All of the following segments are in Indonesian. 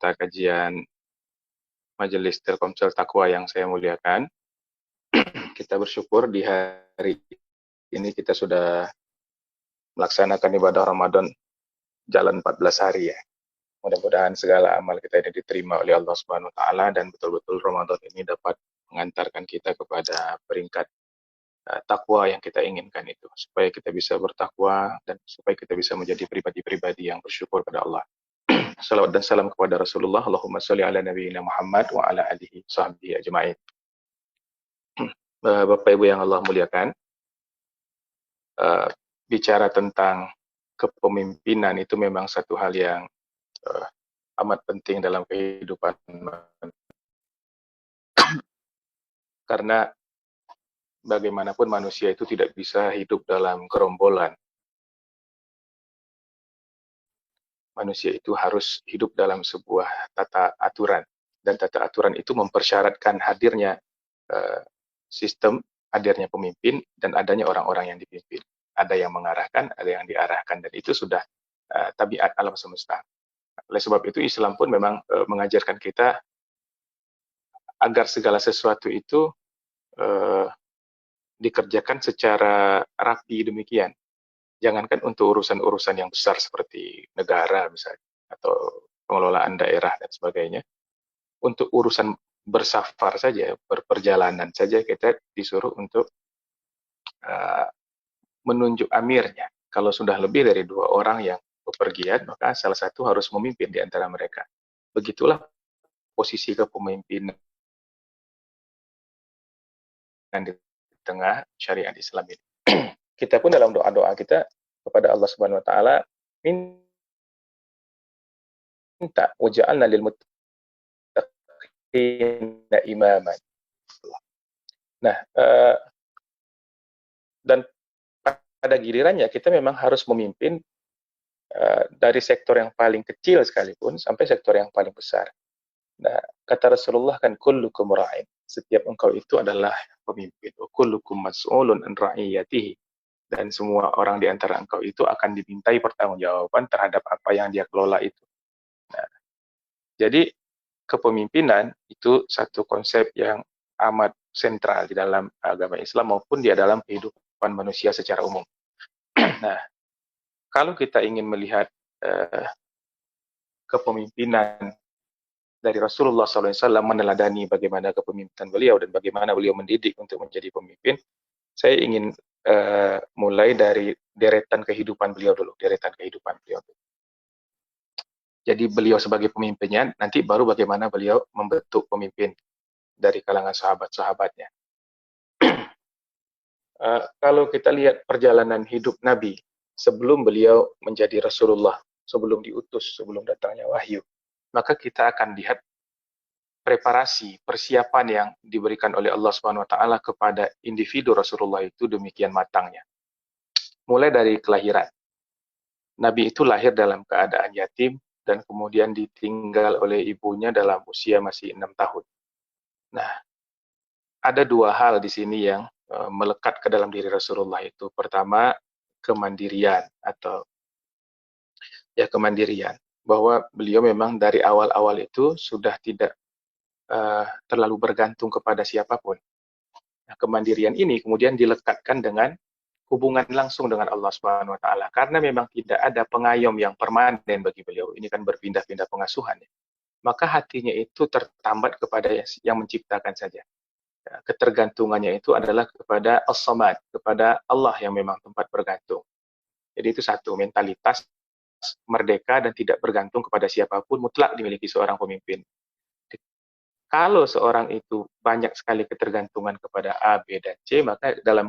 peserta kajian Majelis Telkomsel Takwa yang saya muliakan. Kita bersyukur di hari ini kita sudah melaksanakan ibadah Ramadan jalan 14 hari ya. Mudah-mudahan segala amal kita ini diterima oleh Allah Subhanahu wa taala dan betul-betul Ramadan ini dapat mengantarkan kita kepada peringkat takwa yang kita inginkan itu, supaya kita bisa bertakwa dan supaya kita bisa menjadi pribadi-pribadi yang bersyukur kepada Allah. Salawat dan salam kepada Rasulullah. Allahumma sholli ala nabiyyina Muhammad wa ala alihi sahbihi ajma'in. Bapak Ibu yang Allah muliakan, bicara tentang kepemimpinan itu memang satu hal yang amat penting dalam kehidupan, karena bagaimanapun manusia itu tidak bisa hidup dalam gerombolan. Manusia itu harus hidup dalam sebuah tata aturan, dan tata aturan itu mempersyaratkan hadirnya sistem, hadirnya pemimpin, dan adanya orang-orang yang dipimpin. Ada yang mengarahkan, ada yang diarahkan, dan itu sudah tabiat alam semesta. Oleh sebab itu Islam pun memang mengajarkan kita agar segala sesuatu itu dikerjakan secara rapi demikian. Jangankan untuk urusan-urusan yang besar seperti negara misalnya, atau pengelolaan daerah dan sebagainya. Untuk urusan bersafar saja, berperjalanan saja, kita disuruh untuk menunjuk amirnya. Kalau sudah lebih dari 2 orang yang bepergian, maka salah satu harus memimpin di antara mereka. Begitulah posisi kepemimpinan di tengah syariat Islam ini. Kita pun dalam doa-doa kita kepada Allah Subhanahu wa taala minta waj'alna lil muttaqina imaman. Nah, dan pada gilirannya kita memang harus memimpin dari sektor yang paling kecil sekalipun sampai sektor yang paling besar. Nah, kata Rasulullah kan kullukum ra'in. Setiap engkau itu adalah pemimpin. Kullukum mas'ulun an ra'iyatihi. Dan semua orang di antara engkau itu akan dimintai pertanggungjawaban terhadap apa yang dia kelola itu. Nah, jadi kepemimpinan itu satu konsep yang amat sentral di dalam agama Islam maupun di dalam kehidupan manusia secara umum. Nah, kalau kita ingin melihat kepemimpinan dari Rasulullah SAW, meneladani bagaimana kepemimpinan beliau dan bagaimana beliau mendidik untuk menjadi pemimpin, saya ingin mulai dari deretan kehidupan beliau dulu, Jadi beliau sebagai pemimpinnya, nanti baru bagaimana beliau membentuk pemimpin dari kalangan sahabat-sahabatnya. Kalau kita lihat perjalanan hidup Nabi sebelum beliau menjadi Rasulullah, sebelum diutus, sebelum datangnya wahyu, maka kita akan lihat preparasi, persiapan yang diberikan oleh Allah Subhanahu wa taala kepada individu Rasulullah itu demikian matangnya. Mulai dari kelahiran. Nabi itu lahir dalam keadaan yatim dan kemudian ditinggal oleh ibunya dalam usia masih 6 tahun. Nah, ada 2 hal di sini yang melekat ke dalam diri Rasulullah itu. Pertama, kemandirian atau kemandirian, bahwa beliau memang dari awal-awal itu sudah tidak terlalu bergantung kepada siapapun. Nah, kemandirian ini kemudian dilekatkan dengan hubungan langsung dengan Allah Subhanahu wa taala, karena memang tidak ada pengayom yang permanen bagi beliau. Ini kan berpindah-pindah pengasuhan ya. Maka hatinya itu tertambat kepada yang menciptakan saja. Ketergantungannya itu adalah kepada As-Samad, kepada Allah yang memang tempat bergantung. Jadi itu satu, mentalitas merdeka dan tidak bergantung kepada siapapun mutlak dimiliki seorang pemimpin. Kalau seorang itu banyak sekali ketergantungan kepada A, B, dan C, maka dalam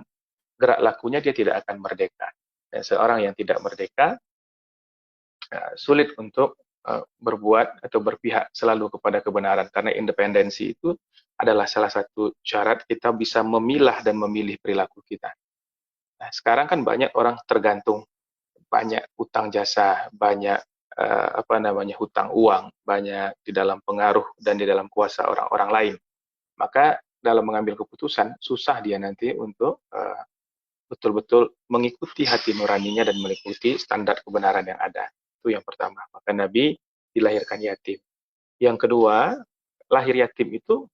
gerak lakunya dia tidak akan merdeka. Dan seorang yang tidak merdeka sulit untuk berbuat atau berpihak selalu kepada kebenaran, karena independensi itu adalah salah satu syarat kita bisa memilah dan memilih perilaku kita. Nah, sekarang kan banyak orang tergantung, banyak utang jasa, banyak hutang uang, banyak di dalam pengaruh dan di dalam kuasa orang-orang lain. Maka dalam mengambil keputusan susah dia nanti untuk betul-betul mengikuti hati nuraninya dan mengikuti standar kebenaran yang ada. Itu yang pertama. Maka Nabi dilahirkan yatim. Yang kedua, lahir yatim itu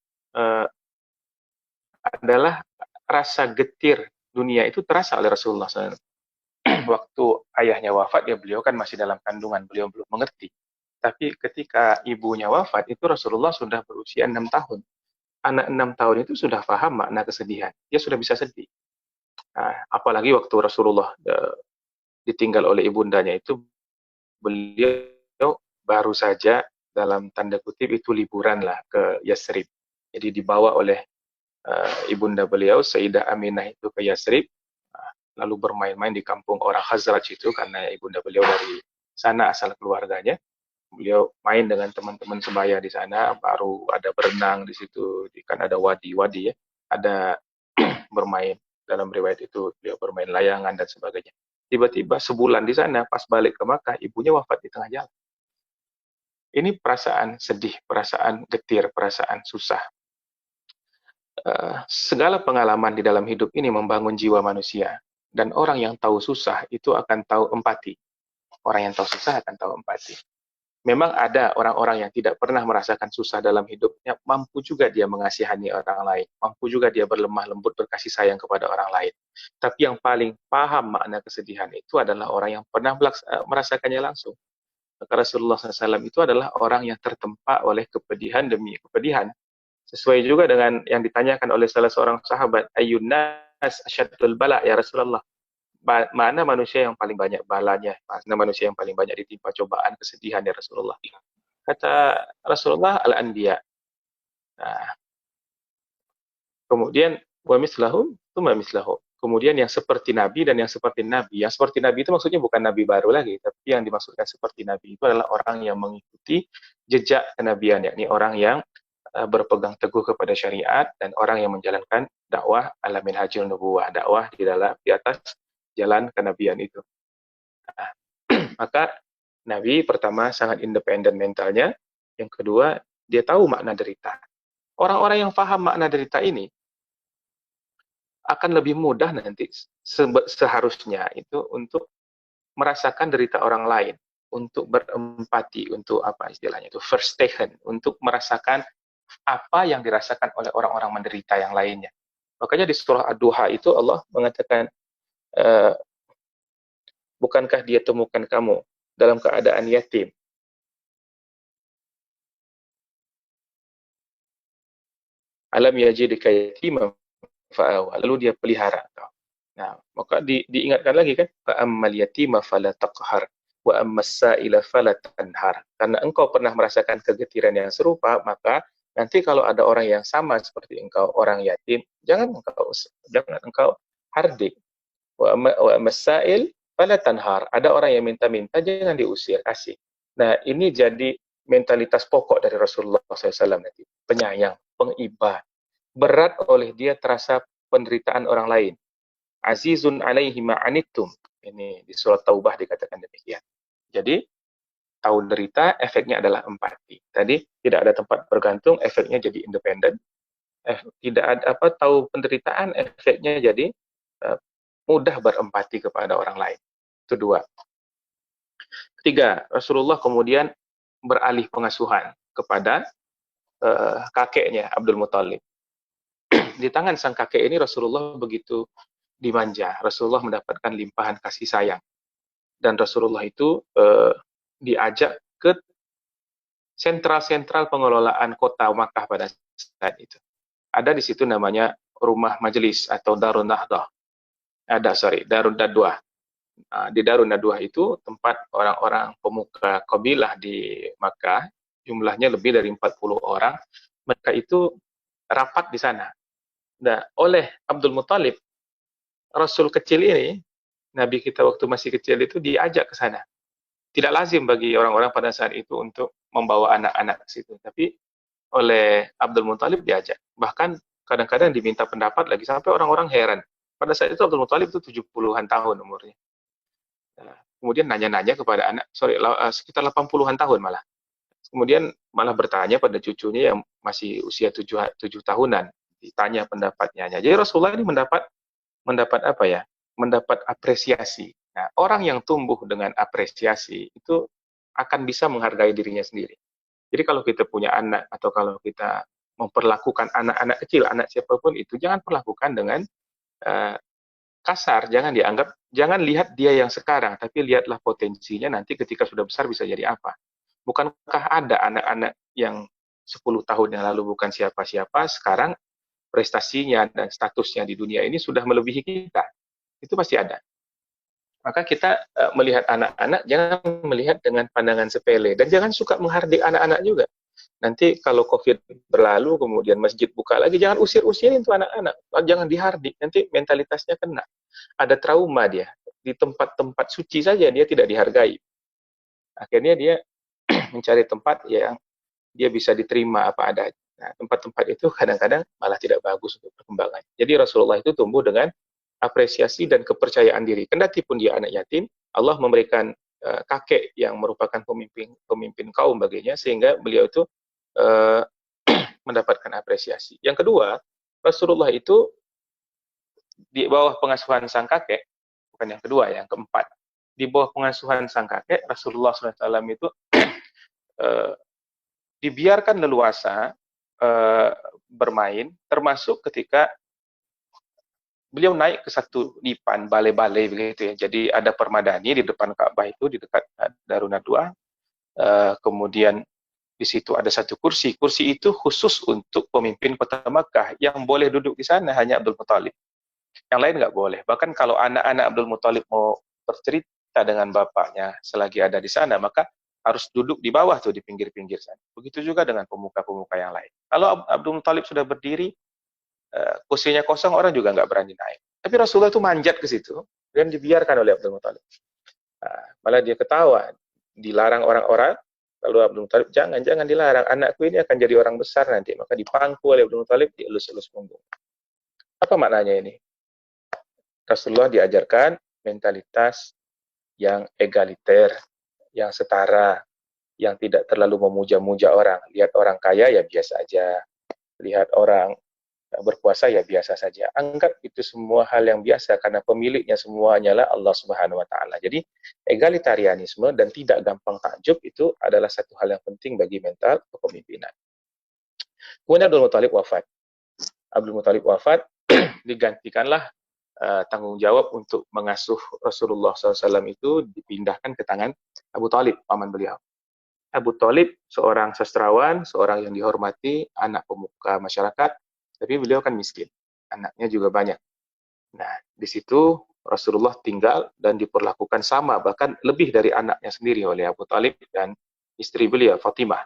adalah rasa getir dunia itu terasa oleh Rasulullah SAW. Waktu ayahnya wafat, ya beliau kan masih dalam kandungan, beliau belum mengerti. Tapi ketika ibunya wafat, itu Rasulullah sudah berusia 6 tahun. Anak 6 tahun itu sudah paham makna kesedihan. Dia sudah bisa sedih. Nah, apalagi waktu Rasulullah ditinggal oleh ibundanya itu, beliau baru saja dalam tanda kutip itu liburan lah ke Yasrib. Jadi dibawa oleh ibunda beliau, Sayyidah Aminah itu ke Yasrib, lalu bermain-main di kampung orang Khazraj itu, karena ibunda beliau dari sana asal keluarganya. Beliau main dengan teman-teman sebaya di sana, baru ada berenang di situ, kan ada wadi-wadi ya, ada bermain, dalam riwayat itu beliau bermain layangan dan sebagainya. Tiba-tiba sebulan di sana, pas balik ke Makkah, ibunya wafat di tengah jalan. Ini perasaan sedih, perasaan getir, perasaan susah. Segala pengalaman di dalam hidup ini membangun jiwa manusia. Dan orang yang tahu susah itu akan tahu empati. Orang yang tahu susah akan tahu empati. Memang ada orang-orang yang tidak pernah merasakan susah dalam hidupnya, mampu juga dia mengasihani orang lain, mampu juga dia berlemah lembut berkasih sayang kepada orang lain. Tapi yang paling paham makna kesedihan itu adalah orang yang pernah merasakannya langsung. Maka Rasulullah SAW itu adalah orang yang tertempa oleh kepedihan demi kepedihan. Sesuai juga dengan yang ditanyakan oleh salah seorang sahabat, Ayyun nas asyaddul bala ya Rasulullah. Mana manusia yang paling banyak balanya, mana manusia yang paling banyak ditimpa cobaan, kesedihan ya Rasulullah. Kata Rasulullah, al-anbiya. Nah, kemudian wa mislahum, tsumma mislahum. Kemudian yang seperti Nabi dan yang seperti Nabi. Yang seperti Nabi itu maksudnya bukan Nabi baru lagi, tapi yang dimaksudkan seperti Nabi itu adalah orang yang mengikuti jejak kenabian, yakni orang yang berpegang teguh kepada syariat dan orang yang menjalankan dakwah ala minhajul nubuwah, dakwah di atas jalan kenabian itu. Nah, maka Nabi pertama sangat independen mentalnya, yang kedua dia tahu makna derita. Orang-orang yang paham makna derita ini akan lebih mudah nanti seharusnya itu untuk merasakan derita orang lain, untuk berempati, untuk apa istilahnya itu first taken, untuk merasakan apa yang dirasakan oleh orang-orang menderita yang lainnya. Makanya di surah Ad-Duha itu Allah mengatakan, bukankah dia temukan kamu dalam keadaan yatim? Alam yajidka yatiman fa'awa. Lalu dia pelihara kau. Nah, maka diingatkan lagi kan, fa'ammal yatima fala taqhar wa ammas sa'ila fala tanhar. Karena engkau pernah merasakan kegetiran yang serupa, maka nanti kalau ada orang yang sama seperti engkau, orang yatim, jangan engkau hardik. Wa ammas sa'il fala tanhar. Ada orang yang minta-minta, jangan diusir, kasih. Nah, ini jadi mentalitas pokok dari Rasulullah SAW nanti. Penyayang, pengiba. Berat oleh dia terasa penderitaan orang lain. Azizun alaihi ma'anittum. Ini di surat Taubah dikatakan demikian. Jadi, tahu derita, efeknya adalah empati. Tadi, tidak ada tempat bergantung, efeknya jadi independen. Tidak ada tahu penderitaan, efeknya jadi mudah berempati kepada orang lain. Itu dua. Ketiga, Rasulullah kemudian beralih pengasuhan kepada kakeknya, Abdul Muthalib. Di tangan sang kakek ini Rasulullah begitu dimanja. Rasulullah mendapatkan limpahan kasih sayang. Dan Rasulullah itu diajak ke sentral-sentral pengelolaan kota Makkah pada saat itu. Ada di situ namanya rumah majelis atau Darun Nahdah. Darun Nadwah. Di Darun Nadwah itu tempat orang-orang pemuka kabilah di Makkah, jumlahnya lebih dari 40 orang. Mereka itu rapat di sana. Nah, oleh Abdul Muthalib, Rasul kecil ini, Nabi kita waktu masih kecil itu diajak ke sana. Tidak lazim bagi orang-orang pada saat itu untuk membawa anak-anak ke situ. Tapi oleh Abdul Muthalib diajak. Bahkan kadang-kadang diminta pendapat lagi, sampai orang-orang heran. Pada saat itu Abdul Muthalib itu 70-an tahun umurnya. Nah, kemudian nanya-nanya kepada anak, sekitar 80-an tahun malah. Kemudian malah bertanya pada cucunya yang masih usia 7 tahunan. Ditanya pendapatnya. Jadi Rasulullah ini mendapat apa ya? Mendapat apresiasi. Nah, orang yang tumbuh dengan apresiasi itu akan bisa menghargai dirinya sendiri. Jadi kalau kita punya anak atau kalau kita memperlakukan anak-anak kecil, anak siapapun itu, jangan perlakukan dengan uh, kasar, jangan lihat dia yang sekarang, tapi lihatlah potensinya nanti ketika sudah besar bisa jadi apa. Bukankah ada anak-anak yang 10 tahun yang lalu bukan siapa-siapa, sekarang prestasinya dan statusnya di dunia ini sudah melebihi kita? Itu pasti ada. Maka kita melihat anak-anak, jangan melihat dengan pandangan sepele. Dan jangan suka menghardik anak-anak juga. Nanti kalau COVID berlalu, kemudian masjid buka lagi, jangan usir-usirin itu anak-anak. Jangan dihardik, nanti mentalitasnya kena. Ada trauma dia. Di tempat-tempat suci saja dia tidak dihargai. Akhirnya dia mencari tempat yang dia bisa diterima apa adanya. Nah, tempat-tempat itu kadang-kadang malah tidak bagus untuk perkembangan. Jadi Rasulullah itu tumbuh dengan apresiasi dan kepercayaan diri. Kendati pun dia anak yatim, Allah memberikan kakek yang merupakan pemimpin kaum baginya, sehingga beliau itu uh, mendapatkan apresiasi. Yang kedua, Rasulullah itu di bawah pengasuhan sang kakek, bukan yang kedua, yang keempat, di bawah pengasuhan sang kakek, Rasulullah SAW itu dibiarkan leluasa bermain, termasuk ketika beliau naik ke satu dipan, balai-balai begitu ya. Jadi ada permadani di depan Ka'bah itu, di dekat Darun Nadwa. Kemudian di situ ada satu kursi. Kursi itu khusus untuk pemimpin kota Makkah. Yang boleh duduk di sana hanya Abdul Muthalib. Yang lain nggak boleh. Bahkan kalau anak-anak Abdul Muthalib mau bercerita dengan bapaknya selagi ada di sana, maka harus duduk di bawah tuh, di pinggir-pinggir sana. Begitu juga dengan pemuka-pemuka yang lain. Kalau Abdul Muthalib sudah berdiri, kursinya kosong, orang juga nggak berani naik. Tapi Rasulullah itu manjat ke situ dan dibiarkan oleh Abdul Muthalib. Malah dia ketawa, dilarang orang-orang. Lalu Abdul Muthalib, jangan dilarang, anakku ini akan jadi orang besar nanti. Maka dipangku oleh Abdul Muthalib, dielus-elus punggung. Apa maknanya ini? Rasulullah diajarkan mentalitas yang egaliter, yang setara, yang tidak terlalu memuja-muja orang. Lihat orang kaya ya biasa aja, lihat orang berpuasa ya biasa saja. Anggap itu semua hal yang biasa karena pemiliknya semuanya lah Allah Subhanahu wa taala. Jadi egalitarianisme dan tidak gampang takjub itu adalah satu hal yang penting bagi mental kepemimpinan. Kemudian Abdul Muthalib wafat. Abdul Muthalib wafat, digantikanlah tanggung jawab untuk mengasuh Rasulullah SAW itu dipindahkan ke tangan Abu Thalib, paman beliau. Abu Thalib seorang sastrawan, seorang yang dihormati, anak pemuka masyarakat, tapi beliau kan miskin, anaknya juga banyak. Nah, di situ Rasulullah tinggal dan diperlakukan sama, bahkan lebih dari anaknya sendiri oleh Abu Thalib dan istri beliau, Fatimah.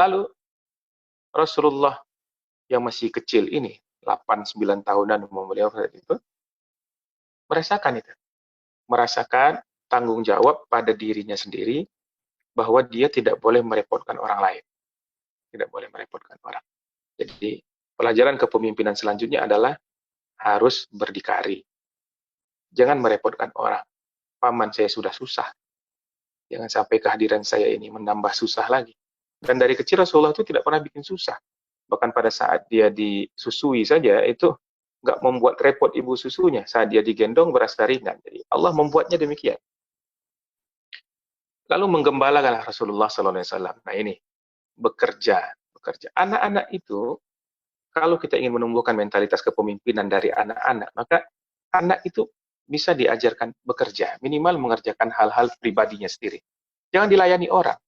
Lalu Rasulullah yang masih kecil ini, 8-9 tahunan umur beliau saat itu, merasakan tanggung jawab pada dirinya sendiri bahwa dia tidak boleh merepotkan orang lain. Tidak boleh merepotkan orang. Jadi pelajaran kepemimpinan selanjutnya adalah harus berdikari. Jangan merepotkan orang. Paman saya sudah susah. Jangan sampai kehadiran saya ini menambah susah lagi. Dan dari kecil Rasulullah itu tidak pernah bikin susah. Bahkan pada saat dia disusui saja itu nggak membuat repot ibu susunya. Saat dia digendong berasa ringan. Jadi Allah membuatnya demikian. Lalu menggembalakanlah Rasulullah SAW. Nah ini bekerja. Anak-anak itu, kalau kita ingin menumbuhkan mentalitas kepemimpinan dari anak-anak, maka anak itu bisa diajarkan bekerja, minimal mengerjakan hal-hal pribadinya sendiri. Jangan dilayani orang.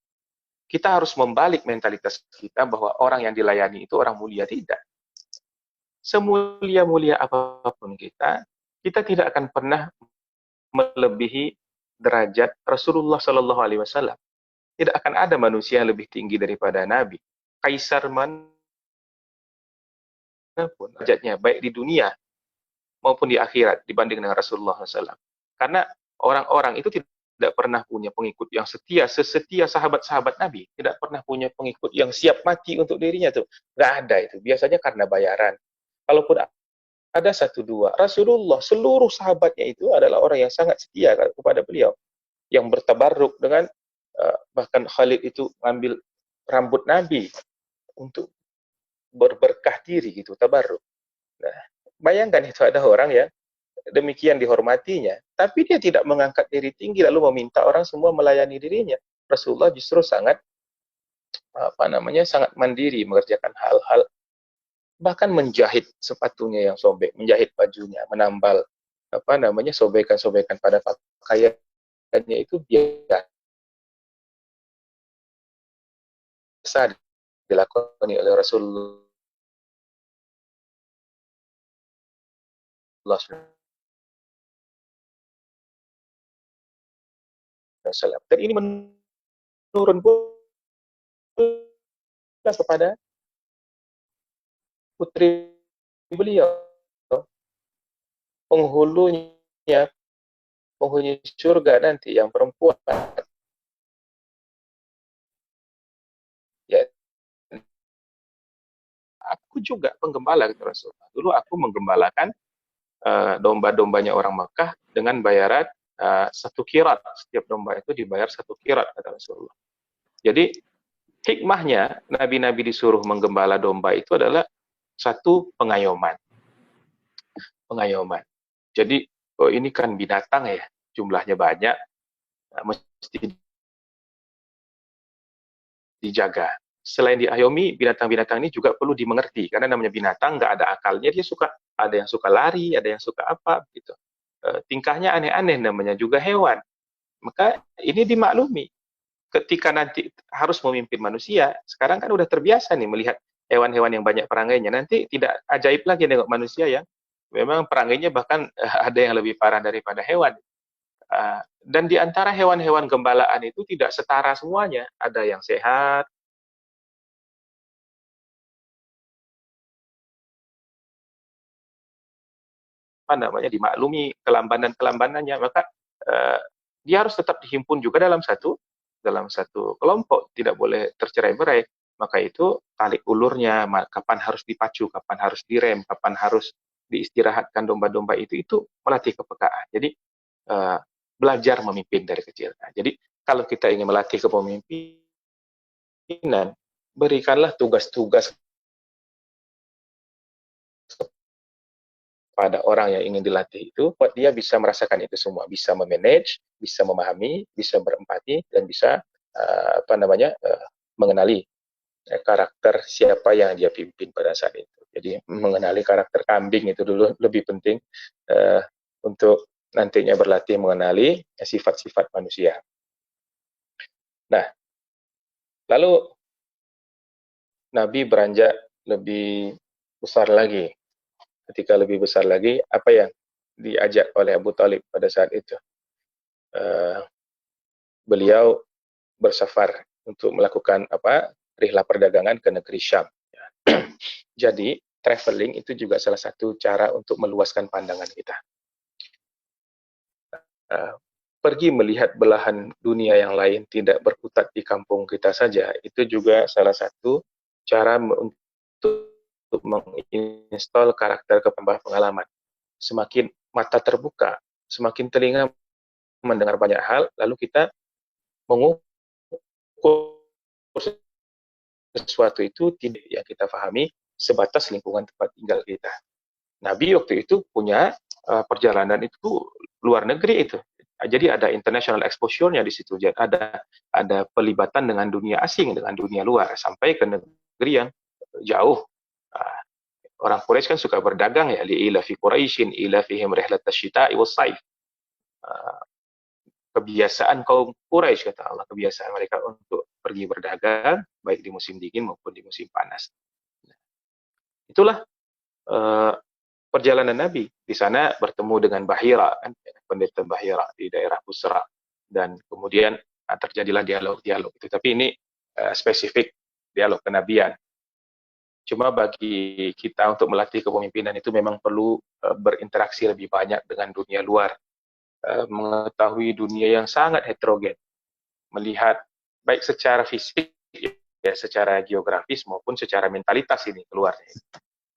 Kita harus membalik mentalitas kita bahwa orang yang dilayani itu orang mulia. Tidak. Semulia-mulia apapun kita tidak akan pernah melebihi derajat Rasulullah SAW. Tidak akan ada manusia yang lebih tinggi daripada Nabi. Kaisar manapun derajatnya, baik di dunia maupun di akhirat dibanding dengan Rasulullah SAW. Karena orang-orang itu tidak pernah punya pengikut yang sesetia sahabat-sahabat Nabi. Tidak pernah punya pengikut yang siap mati untuk dirinya tuh. Nggak ada itu. Biasanya karena bayaran. Kalaupun ada 1-2, Rasulullah seluruh sahabatnya itu adalah orang yang sangat setia kepada beliau. Yang bertabarruk dengan bahkan Khalid itu ngambil rambut Nabi untuk berberkah diri gitu, tabarruk. Nah, bayangkan itu ada orang ya demikian dihormatinya, tapi dia tidak mengangkat diri tinggi lalu meminta orang semua melayani dirinya. Rasulullah justru sangat sangat mandiri mengerjakan hal-hal, bahkan menjahit sepatunya yang sobek, menjahit bajunya, menambal sobekan-sobekan pada pakaiannya itu biasa dilakukan oleh Rasulullah SAW. Dan ini menurun pula kepada putri beliau, penghulunya, penghuni surga nanti yang perempuan. Ya, aku juga penggembala gitu Rasulullah. Dulu aku menggembalakan domba-dombanya orang Makkah dengan bayaran 1 qirat. Setiap domba itu dibayar 1 qirat, kata Rasulullah. Jadi hikmahnya nabi-nabi disuruh menggembala domba itu adalah satu pengayoman. Jadi ini kan binatang ya, jumlahnya banyak, mesti dijaga. Selain diayomi, binatang-binatang ini juga perlu dimengerti, karena namanya binatang nggak ada akalnya, dia suka, ada yang suka lari, ada yang suka apa gitu. Tingkahnya aneh-aneh, namanya juga hewan. Maka ini dimaklumi. Ketika nanti harus memimpin manusia, sekarang kan udah terbiasa nih melihat hewan-hewan yang banyak perangainya. Nanti tidak ajaib lagi nengok manusia yang memang perangainya bahkan ada yang lebih parah daripada hewan. Dan di antara hewan-hewan gembalaan itu tidak setara semuanya. Ada yang sehat, dimaklumi kelambanan-kelambanannya, maka dia harus tetap dihimpun juga dalam satu kelompok, tidak boleh tercerai-berai. Maka itu tarik ulurnya, kapan harus dipacu, kapan harus direm, kapan harus diistirahatkan domba-domba itu melatih kepekaan. Jadi belajar memimpin dari kecil. Nah, jadi kalau kita ingin melatih kepemimpinan, berikanlah tugas-tugas pada orang yang ingin dilatih itu, buat dia bisa merasakan itu semua, bisa memanage, bisa memahami, bisa berempati, dan bisa mengenali karakter siapa yang dia pimpin pada saat itu. Jadi mengenali karakter kambing itu dulu lebih penting untuk nantinya berlatih mengenali sifat-sifat manusia. Nah, lalu Nabi beranjak lebih besar lagi. Ketika lebih besar lagi, apa yang diajak oleh Abu Talib pada saat itu? Beliau bersafar untuk melakukan rihlah perdagangan ke negeri Syam. Jadi traveling itu juga salah satu cara untuk meluaskan pandangan kita. Pergi melihat belahan dunia yang lain, tidak berkutat di kampung kita saja, itu juga salah satu cara untuk menginstal karakter kepemimpinan pengalaman. Semakin mata terbuka, semakin telinga mendengar banyak hal, lalu kita mengukur sesuatu itu tidak yang kita pahami sebatas lingkungan tempat tinggal kita. Nabi waktu itu punya perjalanan itu luar negeri itu. Jadi ada international exposure-nya di situ. Jadi ada pelibatan dengan dunia asing, dengan dunia luar, sampai ke negeri yang jauh. Orang Quraisy kan suka berdagang ya, li'ila fi Quraisyin ila fihim rihlatash syita'i was-saif. Kebiasaan kaum Quraisy, kata Allah, kebiasaan mereka untuk pergi berdagang baik di musim dingin maupun di musim panas. Itulah perjalanan Nabi. Di sana bertemu dengan Bahira, pendeta Bahira di daerah Busra, dan kemudian terjadilah dialog-dialog itu. Tapi ini spesifik dialog kenabian. Cuma bagi kita untuk melatih kepemimpinan itu memang perlu berinteraksi lebih banyak dengan dunia luar, mengetahui dunia yang sangat heterogen, melihat baik secara fisik, ya, secara geografis maupun secara mentalitas ini keluarnya.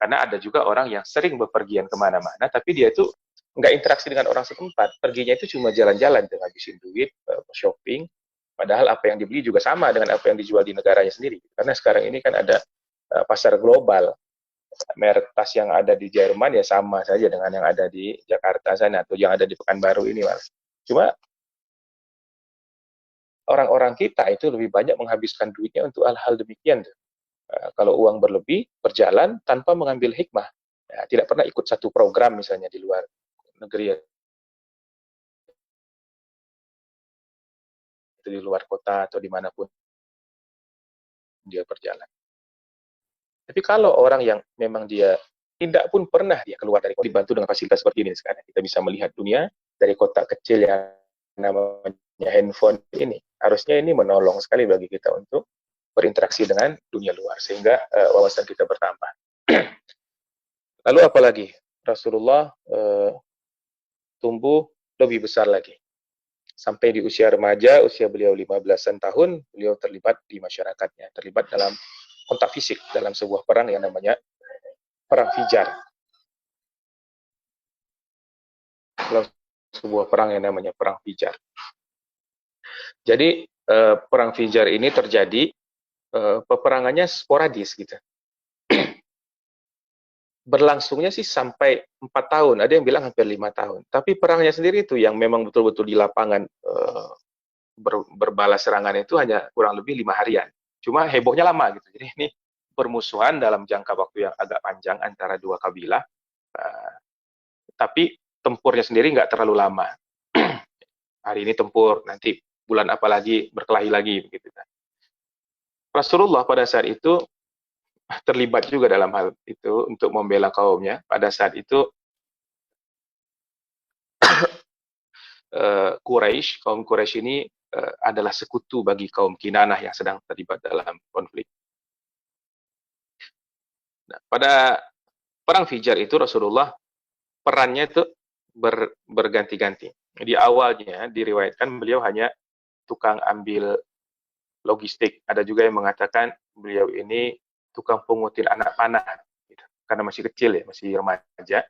Karena ada juga orang yang sering bepergian kemana-mana, tapi dia itu nggak interaksi dengan orang setempat. Perginya itu cuma jalan-jalan, ngabisin duit, shopping, padahal apa yang dibeli juga sama dengan apa yang dijual di negaranya sendiri. Karena sekarang ini kan ada pasar global. merek tas yang ada di Jerman ya sama saja dengan yang ada di Jakarta sana atau yang ada di Pekanbaru ini, Mas. Cuma orang-orang kita itu lebih banyak menghabiskan duitnya untuk hal-hal demikian. Kalau uang berlebih, berjalan tanpa mengambil hikmah. Ya, tidak pernah ikut satu program misalnya di luar negeri atau di luar kota atau dimanapun dia berjalan. Tapi kalau orang yang memang dia tidak pun pernah dia keluar dari kota, dibantu dengan fasilitas seperti ini sekarang, kita bisa melihat dunia dari kotak kecil yang namanya handphone ini. Harusnya ini menolong sekali bagi kita untuk berinteraksi dengan dunia luar, sehingga wawasan kita bertambah. Lalu apalagi? Rasulullah tumbuh lebih besar lagi. Sampai di usia remaja, usia beliau 15-an tahun, beliau terlibat di masyarakatnya, terlibat dalam kontak fisik dalam sebuah perang yang namanya Perang Fijar. Dalam sebuah perang yang namanya Perang Fijar. Jadi Perang Fijar ini terjadi, peperangannya sporadis gitu. Berlangsungnya sih sampai 4 tahun, ada yang bilang hampir 5 tahun. Tapi perangnya sendiri itu yang memang betul-betul di lapangan berbalas serangan itu hanya kurang lebih 5 harian. Cuma hebohnya lama gitu. Jadi ini permusuhan dalam jangka waktu yang agak panjang antara dua kabilah, tapi tempurnya sendiri nggak terlalu lama. Hari ini tempur, nanti bulan apa lagi berkelahi lagi begitu. Rasulullah pada saat itu terlibat juga dalam hal itu untuk membela kaumnya. Pada saat itu kaum Quraisy ini adalah sekutu bagi kaum Kinanah yang sedang terlibat dalam konflik. Nah, pada Perang Fijar itu Rasulullah perannya itu berganti-ganti. Di awalnya diriwayatkan beliau hanya tukang ambil logistik. Ada juga yang mengatakan beliau ini tukang pungutin anak panah, gitu. Karena masih kecil ya, masih remaja,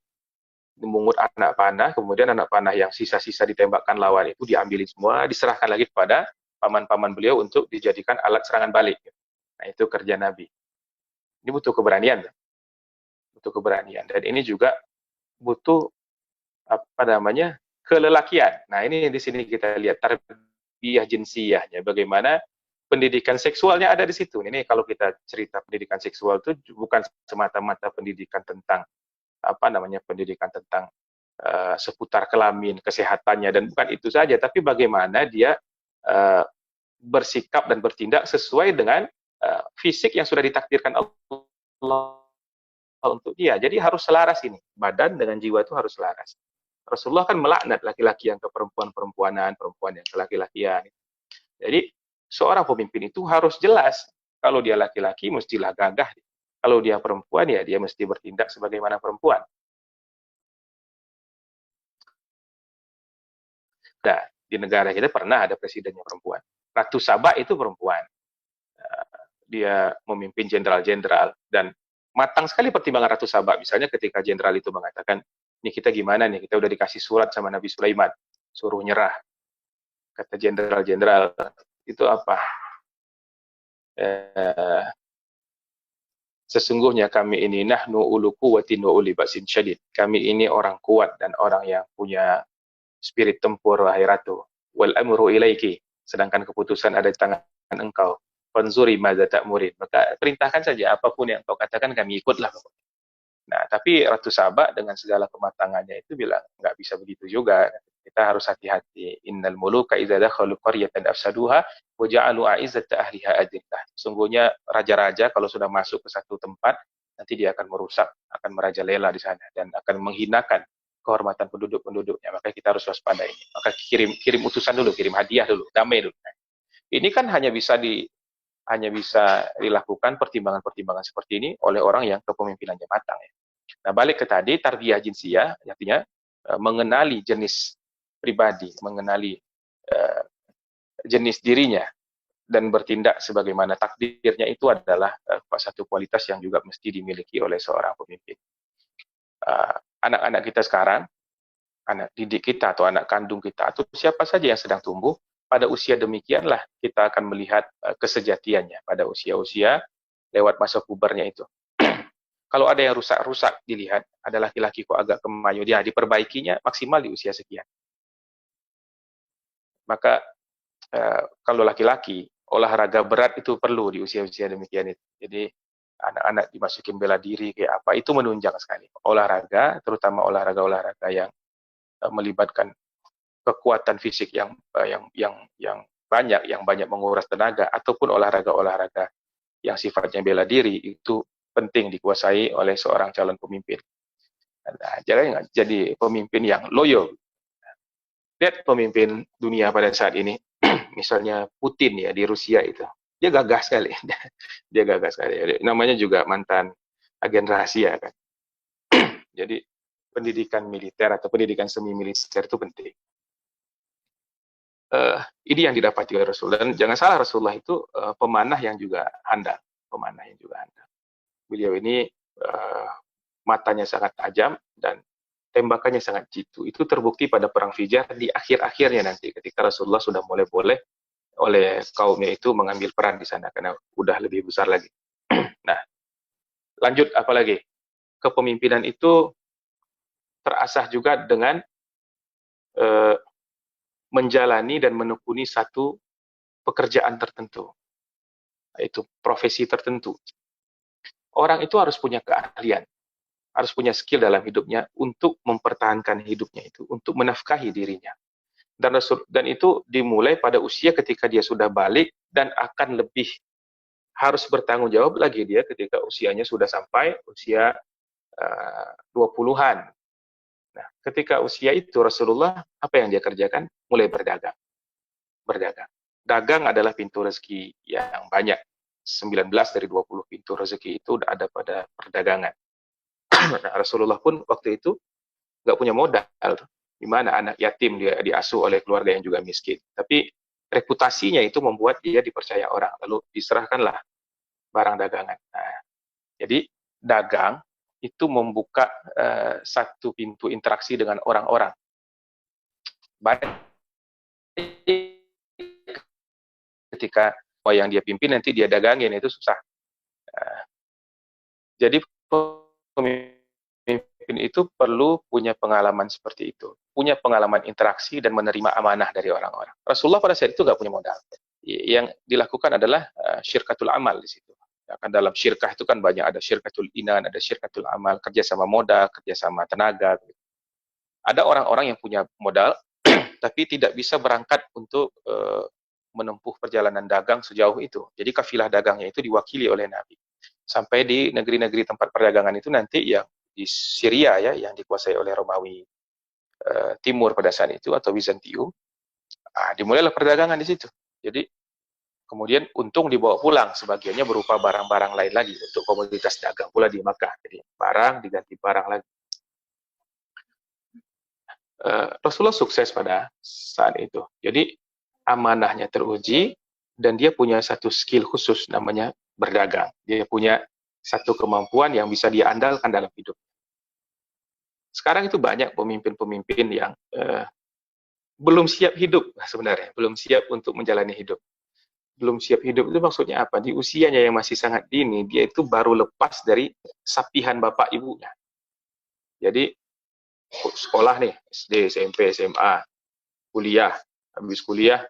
memungut anak panah, kemudian anak panah yang sisa-sisa ditembakkan lawan itu diambilin semua, diserahkan lagi kepada paman-paman beliau untuk dijadikan alat serangan balik. Nah itu kerja Nabi. Ini butuh keberanian, dan ini juga butuh apa namanya kelelakian. Nah ini di sini kita lihat tarbiyah jinsiyahnya, bagaimana pendidikan seksualnya ada di situ. Ini kalau kita cerita pendidikan seksual itu bukan semata-mata pendidikan tentang pendidikan tentang seputar kelamin, kesehatannya, dan bukan itu saja, tapi bagaimana dia bersikap dan bertindak sesuai dengan fisik yang sudah ditakdirkan Allah untuk dia. Jadi harus selaras ini, badan dengan jiwa itu harus selaras. Rasulullah kan melaknat laki-laki yang ke perempuan-perempuanan, perempuan yang ke laki-lakian. Jadi seorang pemimpin itu harus jelas, kalau dia laki-laki mestilah gagah, kalau dia perempuan ya dia mesti bertindak sebagaimana perempuan. Nah, di negara kita pernah ada presidennya perempuan. Ratu Sabah itu perempuan. Dia memimpin jenderal-jenderal dan matang sekali pertimbangan Ratu Sabah. Misalnya ketika jenderal itu mengatakan, ini kita gimana nih, kita udah dikasih surat sama Nabi Sulaiman, suruh nyerah. Kata jenderal-jenderal, itu apa? Sesungguhnya kami ini nahnu ulu quwwatin wa uli ba'sin syadid. Kami ini orang kuat dan orang yang punya spirit tempur, wahai ratu. Wal amru ilaiki. Sedangkan keputusan ada di tangan engkau. Fanzuri madza ta'murin. Maka perintahkan saja apapun yang kau katakan kami ikutlah. Nah, tapi Ratu Sabah dengan segala kematangannya itu bilang nggak bisa begitu juga. Kita harus hati-hati. Innal muluka idza dakhalu qaryatan afsaduha wa ja'alu a'izzata ahliha adillah. Sungguhnya raja-raja kalau sudah masuk ke satu tempat, nanti dia akan merusak, akan merajalela di sana dan akan menghinakan kehormatan penduduk-penduduknya. Maka kita harus waspada ini. Maka kirim utusan dulu, kirim hadiah dulu, damai dulu. Ini kan hanya bisa dilakukan pertimbangan-pertimbangan seperti ini oleh orang yang kepemimpinannya matang ya. Nah, balik ke tadi, tarbiyah jinsiyah, artinya mengenali jenis pribadi, mengenali jenis dirinya, dan bertindak sebagaimana takdirnya itu adalah satu kualitas yang juga mesti dimiliki oleh seorang pemimpin. Anak-anak kita sekarang, anak didik kita atau anak kandung kita, atau siapa saja yang sedang tumbuh, pada usia demikianlah kita akan melihat kesejatiannya pada usia-usia lewat masa pubernya itu. Kalau ada yang rusak-rusak dilihat, ada laki-laki kok agak kemayu, dia diperbaikinya maksimal di usia sekian. Maka kalau laki-laki, olahraga berat itu perlu di usia-usia demikian itu. Jadi anak-anak dimasukin bela diri kayak apa, itu menunjang sekali. Olahraga, terutama olahraga-olahraga yang melibatkan kekuatan fisik yang banyak menguras tenaga, ataupun olahraga-olahraga yang sifatnya bela diri, itu penting dikuasai oleh seorang calon pemimpin. Nah, jadi pemimpin yang loyo. Lihat pemimpin dunia pada saat ini, misalnya Putin ya di Rusia itu, dia gagah sekali, dia gagah sekali. Namanya juga mantan agen rahasia kan. Jadi pendidikan militer atau pendidikan semi militer itu penting. Ini yang didapati oleh Rasul, dan jangan salah, Rasulullah itu pemanah yang juga handal, Beliau ini matanya sangat tajam dan tembakannya sangat jitu. Itu terbukti pada perang Fijar di akhir-akhirnya nanti, ketika Rasulullah sudah mulai boleh oleh kaumnya itu mengambil peran di sana karena udah lebih besar lagi. Nah, lanjut apalagi? Kepemimpinan itu terasah juga dengan menjalani dan menekuni satu pekerjaan tertentu, yaitu profesi tertentu. Orang itu harus punya keahlian, harus punya skill dalam hidupnya untuk mempertahankan hidupnya itu, untuk menafkahi dirinya. Dan itu dimulai pada usia ketika dia sudah balik, dan akan lebih harus bertanggung jawab lagi dia ketika usianya sudah sampai usia 20-an. Nah, ketika usia itu Rasulullah apa yang dia kerjakan? Mulai berdagang. Dagang adalah pintu rezeki yang banyak. 19 dari 20 pintu rezeki itu ada pada perdagangan. Nah, Rasulullah pun waktu itu nggak punya modal. Di mana anak yatim dia diasuh oleh keluarga yang juga miskin. Tapi reputasinya itu membuat dia dipercaya orang. Lalu diserahkanlah barang dagangan. Nah, jadi dagang itu membuka satu pintu interaksi dengan orang-orang. Baik ketika yang dia pimpin nanti dia dagangin, itu susah. Jadi pemimpin itu perlu punya pengalaman seperti itu, punya pengalaman interaksi dan menerima amanah dari orang-orang. Rasulullah pada saat itu nggak punya modal. Yang dilakukan adalah syirkatul amal di situ. Kan dalam syirkah itu kan banyak, ada syirkatul inan, ada syirkatul amal, kerjasama modal, kerjasama tenaga. Ada orang-orang yang punya modal tapi tidak bisa berangkat untuk menempuh perjalanan dagang sejauh itu. Jadi kafilah dagangnya itu diwakili oleh Nabi. Sampai di negeri-negeri tempat perdagangan itu nanti yang di Syria ya, yang dikuasai oleh Romawi Timur pada saat itu atau Bizantium, dimulailah perdagangan di situ. Jadi kemudian untung dibawa pulang, sebagiannya berupa barang-barang lain lagi untuk komoditas dagang pula di Makkah. Jadi barang diganti barang lagi. Rasulullah sukses pada saat itu. Jadi amanahnya teruji dan dia punya satu skill khusus namanya berdagang. Dia punya satu kemampuan yang bisa dia andalkan dalam hidup. Sekarang itu banyak pemimpin-pemimpin yang belum siap hidup sebenarnya, belum siap untuk menjalani hidup. Belum siap hidup itu maksudnya apa? Di usianya yang masih sangat dini, dia itu baru lepas dari sapihan bapak ibunya. Jadi sekolah nih, SD, SMP, SMA, kuliah, habis kuliah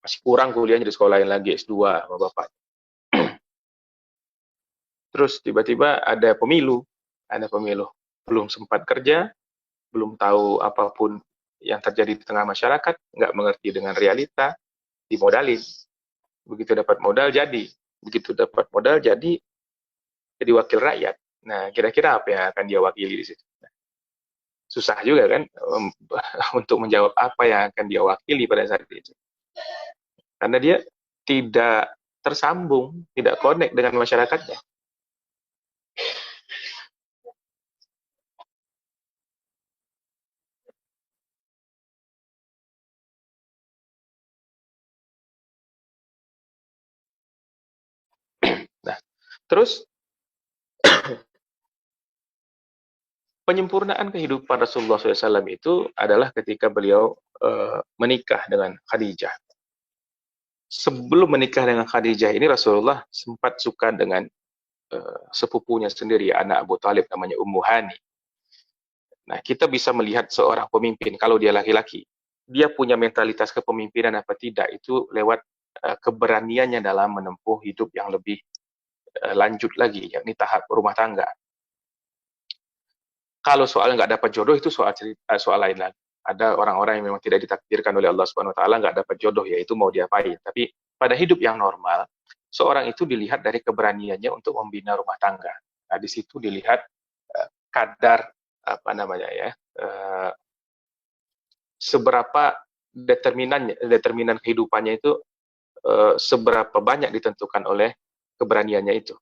masih kurang kuliahnya di sekolah lain lagi, S2 sama bapak. Terus tiba-tiba ada pemilu, belum sempat kerja, belum tahu apapun yang terjadi di tengah masyarakat, nggak mengerti dengan realita, dimodalin. Begitu dapat modal jadi wakil rakyat. Nah, kira-kira apa yang akan dia wakili di situ? Susah juga kan untuk menjawab apa yang akan dia wakili pada saat itu. Karena dia tidak tersambung, tidak connect dengan masyarakatnya. Nah, terus penyempurnaan kehidupan Rasulullah SAW itu adalah ketika beliau menikah dengan Khadijah. Sebelum menikah dengan Khadijah ini Rasulullah sempat suka dengan sepupunya sendiri, anak Abu Talib, namanya Ummu Hani. Nah, kita bisa melihat seorang pemimpin, kalau dia laki-laki, dia punya mentalitas kepemimpinan apa tidak, itu lewat keberaniannya dalam menempuh hidup yang lebih lanjut lagi, yakni tahap rumah tangga. Kalau soal nggak dapat jodoh, itu soal lain lagi. Ada orang-orang yang memang tidak ditakdirkan oleh Allah Subhanahu Wa Taala nggak dapat jodoh, yaitu mau diapain. Tapi pada hidup yang normal, seorang itu dilihat dari keberaniannya untuk membina rumah tangga. Nah, di situ dilihat kadar apa namanya ya, seberapa determinan kehidupannya itu, seberapa banyak ditentukan oleh keberaniannya itu.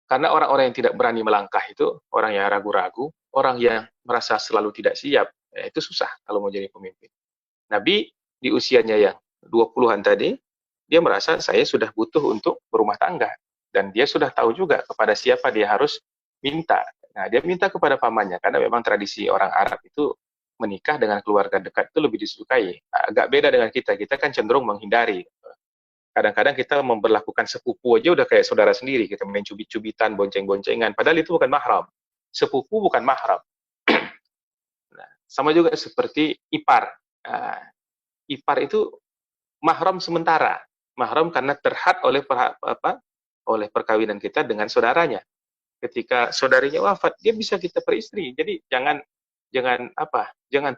Karena orang-orang yang tidak berani melangkah itu, orang yang ragu-ragu, orang yang merasa selalu tidak siap, ya itu susah kalau mau jadi pemimpin. Nabi di usianya yang 20-an tadi, dia merasa saya sudah butuh untuk berumah tangga. Dan dia sudah tahu juga kepada siapa dia harus minta. Nah, dia minta kepada pamannya, karena memang tradisi orang Arab itu menikah dengan keluarga dekat itu lebih disukai. Agak beda dengan kita kan cenderung menghindari. Kadang-kadang kita memperlakukan sepupu aja udah kayak saudara sendiri, kita main cubit-cubitan, bonceng-boncengan, padahal itu bukan mahram. Sepupu bukan mahram. Nah, sama juga seperti ipar. Nah, ipar itu mahram sementara. Mahram karena terhad oleh perkawinan kita dengan saudaranya. Ketika saudarinya wafat, dia bisa kita peristri. Jadi jangan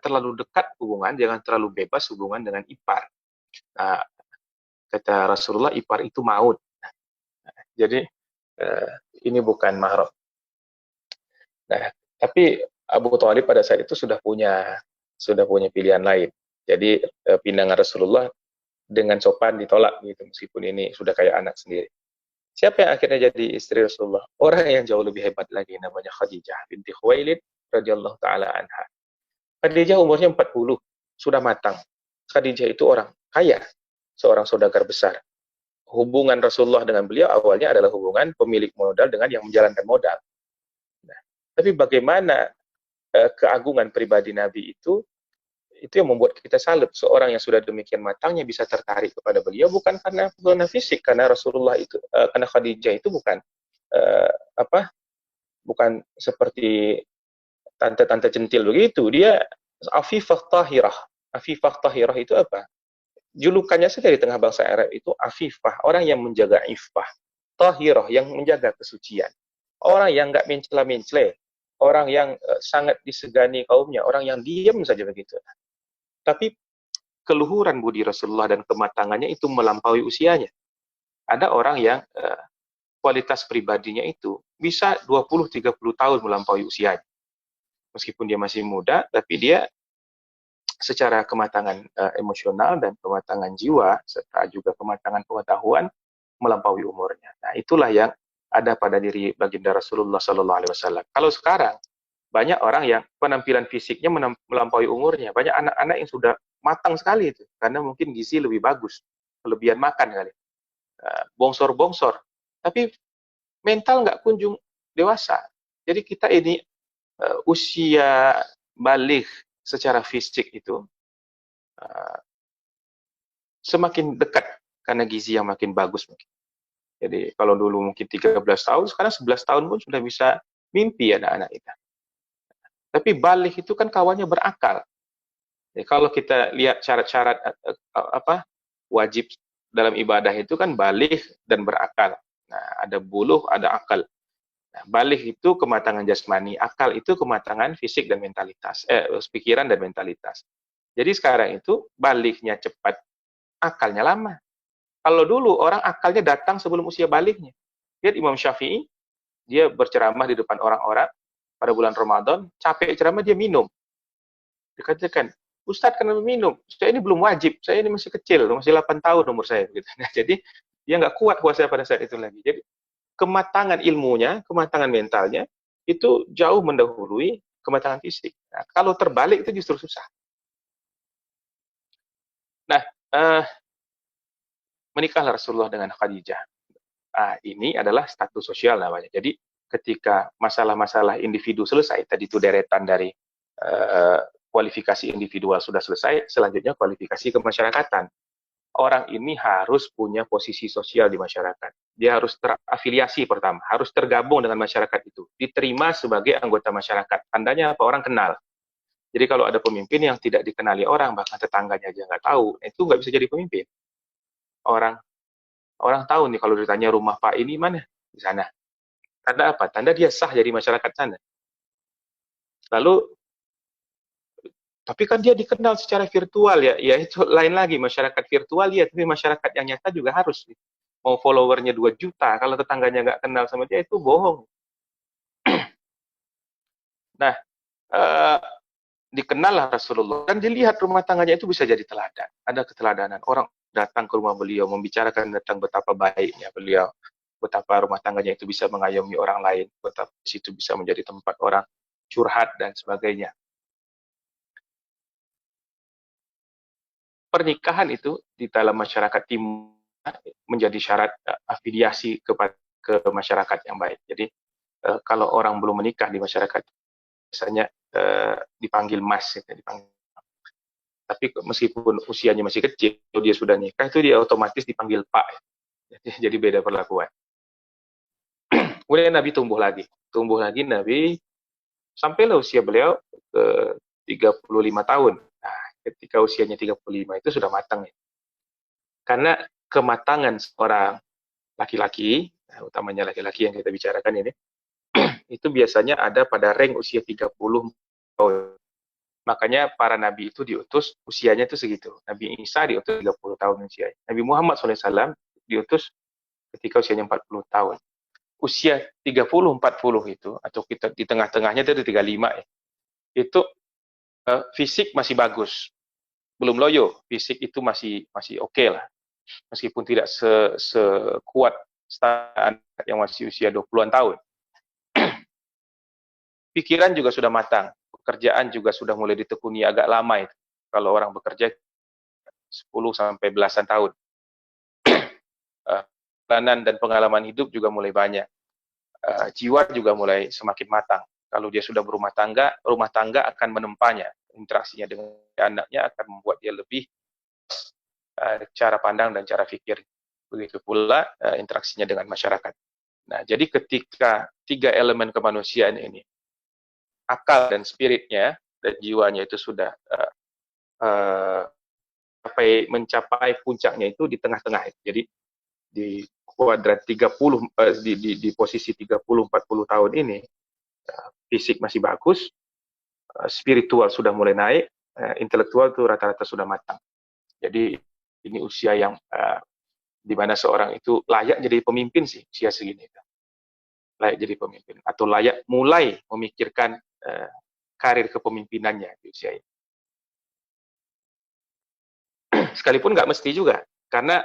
terlalu dekat hubungan, jangan terlalu bebas hubungan dengan ipar. Nah, kata Rasulullah, ipar itu maut. Jadi ini bukan mahram. Nah, tapi Abu Thalib pada saat itu sudah punya pilihan lain. Jadi pinangan Rasulullah dengan sopan ditolak gitu, meskipun ini sudah kayak anak sendiri. Siapa yang akhirnya jadi istri Rasulullah? Orang yang jauh lebih hebat lagi, namanya Khadijah binti Khuwailid radhiyallahu taala anha. Khadijah umurnya 40, sudah matang. Khadijah itu orang kaya, seorang saudagar besar. Hubungan Rasulullah dengan beliau awalnya adalah hubungan pemilik modal dengan yang menjalankan modal. Nah, tapi bagaimana keagungan pribadi Nabi itu yang membuat kita salut. Seorang yang sudah demikian matangnya bisa tertarik kepada beliau bukan karena zona fisik, karena Rasulullah itu, karena Khadijah itu bukan bukan seperti tante-tante centil begitu. Dia Afifah Tahirah. Afifah Tahirah itu apa? Julukannya saja di tengah bangsa Arab itu Afifah, orang yang menjaga ifah. Tahirah, yang menjaga kesucian. Orang yang nggak mencela-mencela, orang yang sangat disegani kaumnya, orang yang diam saja begitu. Tapi keluhuran budi Rasulullah dan kematangannya itu melampaui usianya. Ada orang yang kualitas pribadinya itu bisa 20-30 tahun melampaui usianya. Meskipun dia masih muda, tapi dia secara kematangan emosional dan kematangan jiwa, serta juga kematangan pengetahuan, melampaui umurnya. Nah, itulah yang ada pada diri baginda Rasulullah SAW. Kalau sekarang, banyak orang yang penampilan fisiknya melampaui umurnya. Banyak anak-anak yang sudah matang sekali itu, karena mungkin gizi lebih bagus, kelebihan makan kali, bongsor-bongsor. Tapi mental nggak kunjung dewasa. Jadi kita ini usia balik secara fisik itu semakin dekat karena gizi yang makin bagus mungkin. Jadi kalau dulu mungkin 13 tahun, sekarang 11 tahun pun sudah bisa mimpi anak-anak kita. Tapi balik itu kan kawannya berakal. Jadi kalau kita lihat syarat-syarat wajib dalam ibadah itu kan balik dan berakal. Nah, ada buluh, ada akal. Nah, balik itu kematangan jasmani, akal itu kematangan fisik dan mentalitas, pikiran dan mentalitas. Jadi sekarang itu baliknya cepat, akalnya lama. Kalau dulu orang akalnya datang sebelum usia baliknya. Lihat Imam Syafi'i, dia berceramah di depan orang-orang pada bulan Ramadan, capek ceramah dia minum. Dikatakan, Ustadz kenapa minum? Saya ini belum wajib, saya ini masih kecil, masih 8 tahun umur saya. Nah, jadi dia nggak kuat puasa pada saat itu lagi. Jadi kematangan ilmunya, kematangan mentalnya, itu jauh mendahului kematangan fisik. Nah, kalau terbalik itu justru susah. Nah, menikahlah Rasulullah dengan Khadijah. Ini adalah status sosial namanya. Jadi ketika masalah-masalah individu selesai, tadi itu deretan dari kualifikasi individual sudah selesai, selanjutnya kualifikasi kemasyarakatan. Orang ini harus punya posisi sosial di masyarakat. dia harus terafiliasi pertama, harus tergabung dengan masyarakat itu, diterima sebagai anggota masyarakat. Tandanya apa? Orang kenal. Jadi kalau ada pemimpin yang tidak dikenali orang, bahkan tetangganya aja nggak tahu, itu nggak bisa jadi pemimpin. Orang orang tahu nih kalau ditanya rumah Pak ini mana? Di sana. Tanda apa? Tanda dia sah jadi masyarakat sana. Lalu, tapi kan dia dikenal secara virtual ya, ya itu lain lagi, masyarakat virtual ya, tapi masyarakat yang nyata juga harus. Mau followernya 2 juta, kalau tetangganya nggak kenal sama dia, itu bohong. Nah, eh, dikenallah Rasulullah, dan dilihat rumah tangganya itu bisa jadi teladan. Ada keteladanan, orang datang ke rumah beliau, membicarakan tentang betapa baiknya beliau, betapa rumah tangganya itu bisa mengayomi orang lain, betapa situ bisa menjadi tempat orang curhat dan sebagainya. Pernikahan itu di dalam masyarakat timur menjadi syarat afiliasi ke masyarakat yang baik. Jadi kalau orang belum menikah di masyarakat biasanya dipanggil mas, dipanggil. Tapi meskipun usianya masih kecil, kalau dia sudah nikah itu dia otomatis dipanggil pak. Jadi beda perlakuan. Kemudian Nabi tumbuh lagi Nabi sampailah usia beliau ke 35 tahun. Nah, ketika usianya 35 itu sudah matang ya. Karena kematangan seorang laki-laki, nah, utamanya laki-laki yang kita bicarakan ini, itu biasanya ada pada rank usia 30 tahun. Makanya para nabi itu diutus usianya itu segitu. Nabi Isa diutus 30 tahun usia. Nabi Muhammad SAW diutus ketika usianya 40 tahun. Usia 30-40 itu, atau kita di tengah-tengahnya itu 35 ya, itu fisik masih bagus. Belum loyo, fisik itu masih oke lah. Meskipun tidak sekuat anak yang masih usia 20-an tahun. Pikiran juga sudah matang, pekerjaan juga sudah mulai ditekuni agak lama itu. Kalau orang bekerja 10 sampai belasan tahun. Pelanan dan pengalaman hidup juga mulai banyak. Jiwa juga mulai semakin matang. Kalau dia sudah berumah tangga akan menempanya. Interaksinya dengan anaknya akan membuat dia lebih cara pandang dan cara pikir. Begitu pula interaksinya dengan masyarakat. Nah, jadi ketika 3 elemen kemanusiaan ini, akal dan spiritnya dan jiwanya itu sudah mencapai puncaknya itu di tengah-tengah. Jadi di kuadrat 30 di posisi 30-40 tahun ini, fisik masih bagus, spiritual sudah mulai naik, intelektual itu rata-rata sudah matang. Jadi ini usia yang di mana seorang itu layak jadi pemimpin sih, usia segini. Layak jadi pemimpin, atau layak mulai memikirkan karir kepemimpinannya di usia ini. Sekalipun nggak mesti juga, karena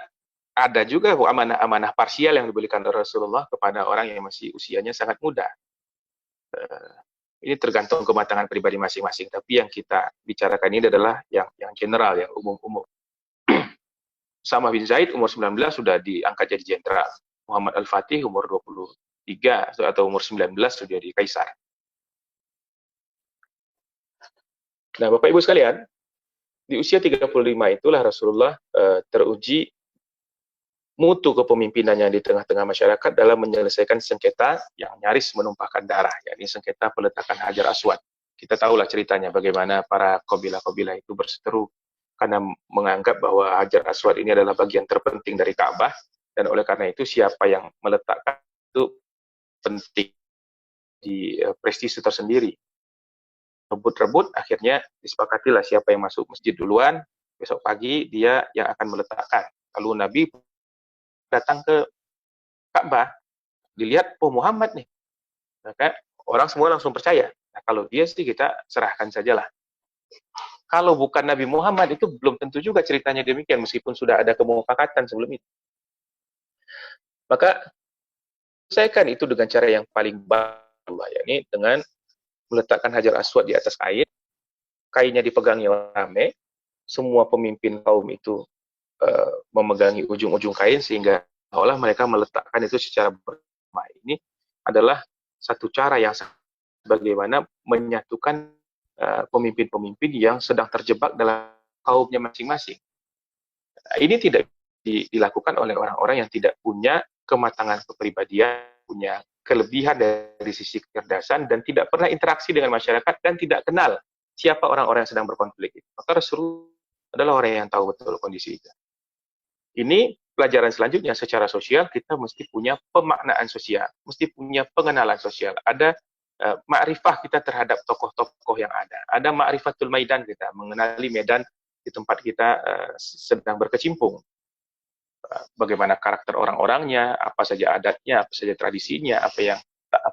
ada juga amanah-amanah parsial yang diberikan Rasulullah kepada orang yang masih usianya sangat muda. Ini tergantung kematangan pribadi masing-masing, tapi yang kita bicarakan ini adalah yang general, yang umum-umum. Usama bin Zaid umur 19 sudah diangkat jadi jenderal. Muhammad Al-Fatih umur 23 atau umur 19 sudah jadi kaisar. Nah, Bapak Ibu sekalian, di usia 35 itulah Rasulullah teruji mutu kepemimpinannya di tengah-tengah masyarakat dalam menyelesaikan sengketa yang nyaris menumpahkan darah, yakni sengketa peletakan Hajar Aswad. Kita tahulah ceritanya bagaimana para kabilah-kabilah itu berseteru karena menganggap bahwa Hajar Aswad ini adalah bagian terpenting dari Ka'bah, dan oleh karena itu siapa yang meletakkan itu penting di prestise tersendiri. Rebut-rebut, akhirnya disepakatilah siapa yang masuk masjid duluan, besok pagi dia yang akan meletakkan. Lalu Nabi datang ke Ka'bah, dilihat, oh Muhammad nih. Maka orang semua langsung percaya. Nah, kalau dia sih kita serahkan sajalah. Kalau bukan Nabi Muhammad itu belum tentu juga ceritanya demikian, meskipun sudah ada kemufakatan sebelum itu. Maka selesaikan itu dengan cara yang paling baik, yakni dengan meletakkan Hajar Aswad di atas kain, kainnya dipegangi rame, semua pemimpin kaum itu memegangi ujung-ujung kain, sehingga seolah mereka meletakkan itu secara bersama. Ini adalah satu cara yang bagaimana menyatukan pemimpin-pemimpin yang sedang terjebak dalam kaumnya masing-masing. Ini tidak dilakukan oleh orang-orang yang tidak punya kematangan kepribadian, punya kelebihan dari sisi kecerdasan, dan tidak pernah interaksi dengan masyarakat dan tidak kenal siapa orang-orang yang sedang berkonflik. Maka Rasulullah adalah orang yang tahu betul kondisi itu. Ini pelajaran selanjutnya, secara sosial kita mesti punya pemaknaan sosial, mesti punya pengenalan sosial. Ada makrifah kita terhadap tokoh-tokoh yang ada makrifatul maidan, kita mengenali medan di tempat kita sedang berkecimpung. Bagaimana karakter orang-orangnya, apa saja adatnya, apa saja tradisinya, apa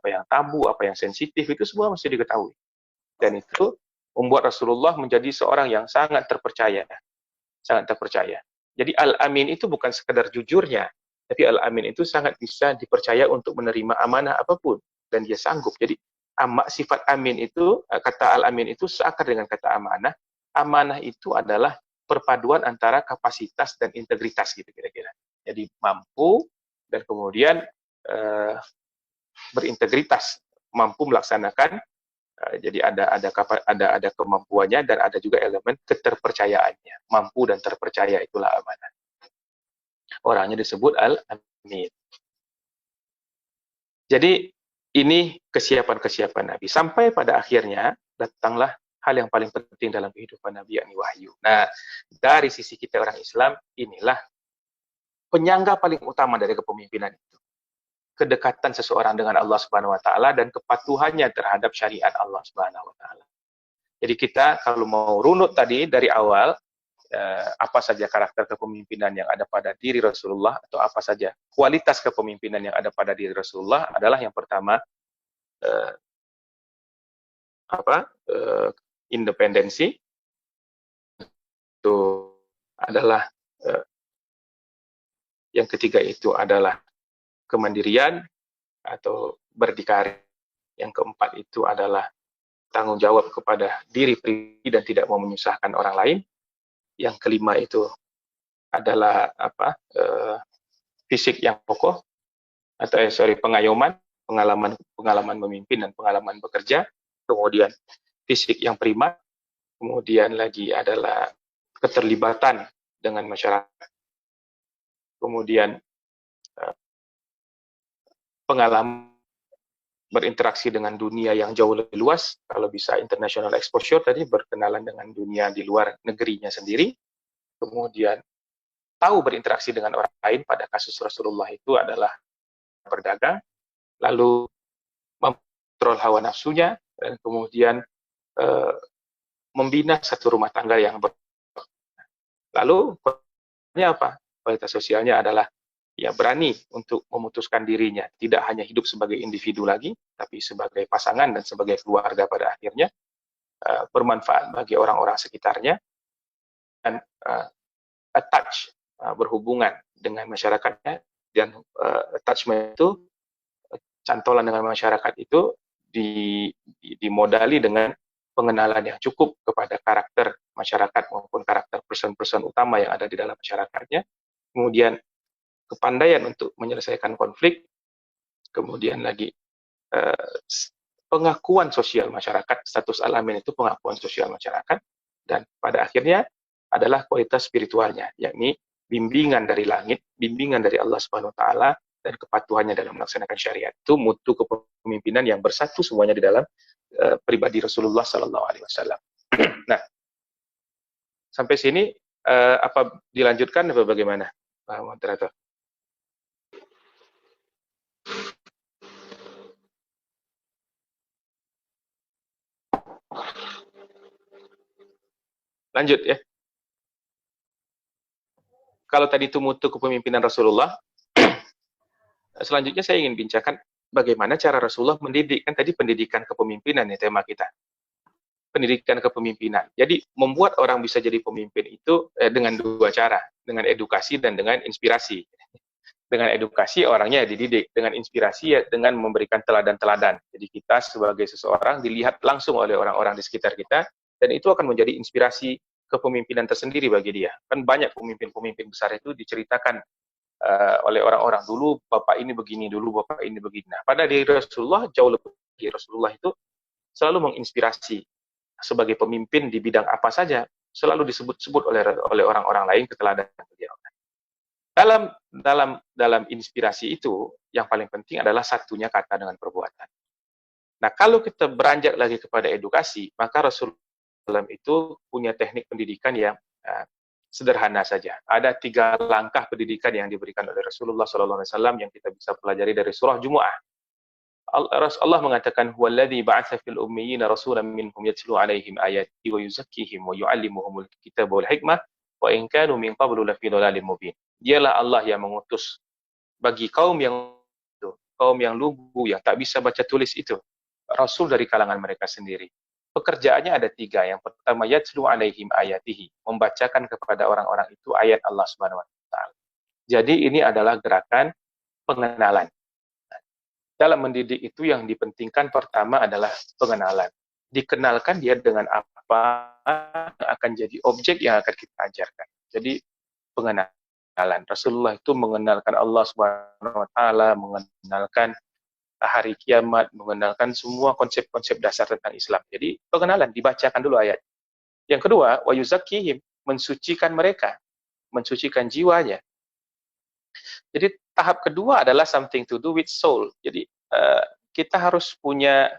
yang tabu, apa yang sensitif, itu semua mesti diketahui. Dan itu membuat Rasulullah menjadi seorang yang sangat terpercaya, sangat terpercaya. Jadi Al-Amin itu bukan sekedar jujurnya, tapi Al-Amin itu sangat bisa dipercaya untuk menerima amanah apapun, dan dia sanggup. Jadi sifat Amin itu, kata Al-Amin itu seakar dengan kata amanah. Amanah itu adalah perpaduan antara kapasitas dan integritas, gitu kira-kira. Jadi mampu dan kemudian berintegritas, mampu melaksanakan. Jadi ada kemampuannya dan ada juga elemen keterpercayaannya. Mampu dan terpercaya, itulah amanah. Orangnya disebut Al-Amin. Jadi ini kesiapan-kesiapan Nabi. Sampai pada akhirnya datanglah hal yang paling penting dalam kehidupan Nabi, yakni wahyu. Nah, dari sisi kita orang Islam, inilah penyangga paling utama dari kepemimpinan itu. Kedekatan seseorang dengan Allah Subhanahu wa taala dan kepatuhannya terhadap syariat Allah Subhanahu wa taala. Jadi kita kalau mau runut tadi dari awal, apa saja karakter kepemimpinan yang ada pada diri Rasulullah, atau apa saja kualitas kepemimpinan yang ada pada diri Rasulullah, adalah yang pertama independensi. Itu adalah yang ketiga itu adalah kemandirian atau berdikari. Yang keempat itu adalah tanggung jawab kepada diri pribadi dan tidak mau menyusahkan orang lain. Yang kelima itu adalah fisik yang kokoh, atau pengayoman, pengalaman memimpin dan pengalaman bekerja. Kemudian fisik yang prima, kemudian lagi adalah keterlibatan dengan masyarakat, kemudian pengalaman berinteraksi dengan dunia yang jauh lebih luas, kalau bisa international exposure tadi, berkenalan dengan dunia di luar negerinya sendiri, kemudian tahu berinteraksi dengan orang lain, pada kasus Rasulullah itu adalah berdagang, lalu mengontrol hawa nafsunya, dan kemudian membina satu rumah tangga yang lalu apa? Kualitas sosialnya adalah ya berani untuk memutuskan dirinya, tidak hanya hidup sebagai individu lagi, tapi sebagai pasangan dan sebagai keluarga pada akhirnya, bermanfaat bagi orang-orang sekitarnya, dan attach, berhubungan dengan masyarakatnya, dan attachment itu, cantolan dengan masyarakat itu dimodali dengan pengenalan yang cukup kepada karakter masyarakat maupun karakter person-person utama yang ada di dalam masyarakatnya, kemudian kepandaian untuk menyelesaikan konflik, kemudian lagi pengakuan sosial masyarakat. Status Al-Amin itu pengakuan sosial masyarakat, dan pada akhirnya adalah kualitas spiritualnya, yakni bimbingan dari langit, bimbingan dari Allah Subhanahu wa taala, dan kepatuhannya dalam melaksanakan syariat. Itu mutu kepemimpinan yang bersatu semuanya di dalam pribadi Rasulullah sallallahu alaihi wasallam. Nah, sampai sini apa dilanjutkan atau bagaimana, Pak Moderator? Lanjut ya. Kalau tadi itu mutu kepemimpinan Rasulullah, selanjutnya saya ingin bincangkan bagaimana cara Rasulullah mendidik. Kan tadi pendidikan kepemimpinan ya tema kita. Pendidikan kepemimpinan. Jadi membuat orang bisa jadi pemimpin itu dengan dua cara, dengan edukasi dan dengan inspirasi. Dengan edukasi orangnya dididik, dengan inspirasi ya dengan memberikan teladan-teladan. Jadi kita sebagai seseorang dilihat langsung oleh orang-orang di sekitar kita, dan itu akan menjadi inspirasi kepemimpinan tersendiri bagi dia. Kan banyak pemimpin-pemimpin besar itu diceritakan oleh orang-orang, dulu bapak ini begini, dulu bapak ini begini. Nah, pada diri Rasulullah jauh lebih. Rasulullah itu selalu menginspirasi sebagai pemimpin di bidang apa saja, selalu disebut-sebut oleh orang-orang lain keteladanan beliau. Dalam inspirasi itu, yang paling penting adalah satunya kata dengan perbuatan. Nah, kalau kita beranjak lagi kepada edukasi, maka Rasulullah itu punya teknik pendidikan yang sederhana saja. Ada 3 langkah pendidikan yang diberikan oleh Rasulullah SAW yang kita bisa pelajari dari surah Jumu'ah. Allah mengatakan, "Huwallazi ba'atsa fil ummiyina rasulan minhum yatlu 'alaihim ayatihi wa yuzakkihim wa yu'allimuhumul kitaba wal hikmah wa in kanu min qablu lafi dhalalin mubin." Dialah Allah yang mengutus bagi kaum yang lugu, yang tak bisa baca tulis itu, rasul dari kalangan mereka sendiri. Pekerjaannya ada 3. Yang pertama, yatlu 'alaihim ayatihi, membacakan kepada orang-orang itu ayat Allah Subhanahu wa taala. Jadi ini adalah gerakan pengenalan. Dalam mendidik itu yang dipentingkan pertama adalah pengenalan. Dikenalkan dia dengan apa yang akan jadi objek yang akan kita ajarkan. Jadi pengenalan. Rasulullah itu mengenalkan Allah Subhanahu wa taala, mengenalkan hari kiamat, mengenalkan semua konsep-konsep dasar tentang Islam. Jadi pengenalan, dibacakan dulu ayat. Yang kedua, wa yuzakkihim, mensucikan mereka, mensucikan jiwanya. Jadi tahap kedua adalah something to do with soul. Jadi kita harus punya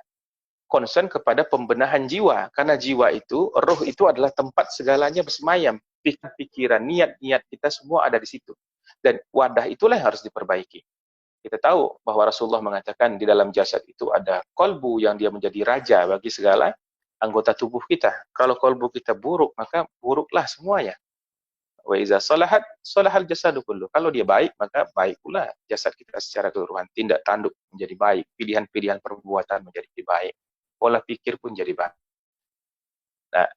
concern kepada pembenahan jiwa, karena jiwa itu, roh itu adalah tempat segalanya bersemayam. Pikiran, niat-niat kita semua ada di situ. Dan wadah itulah yang harus diperbaiki. Kita tahu bahwa Rasulullah mengatakan di dalam jasad itu ada kolbu yang dia menjadi raja bagi segala anggota tubuh kita. Kalau kolbu kita buruk, maka buruklah semuanya. Wa iza salahat salahal jasadu kullu. Kalau dia baik, maka baik pula jasad kita secara keseluruhan. Tindak tanduk menjadi baik, pilihan-pilihan perbuatan menjadi baik, pola pikir pun jadi baik. Nah,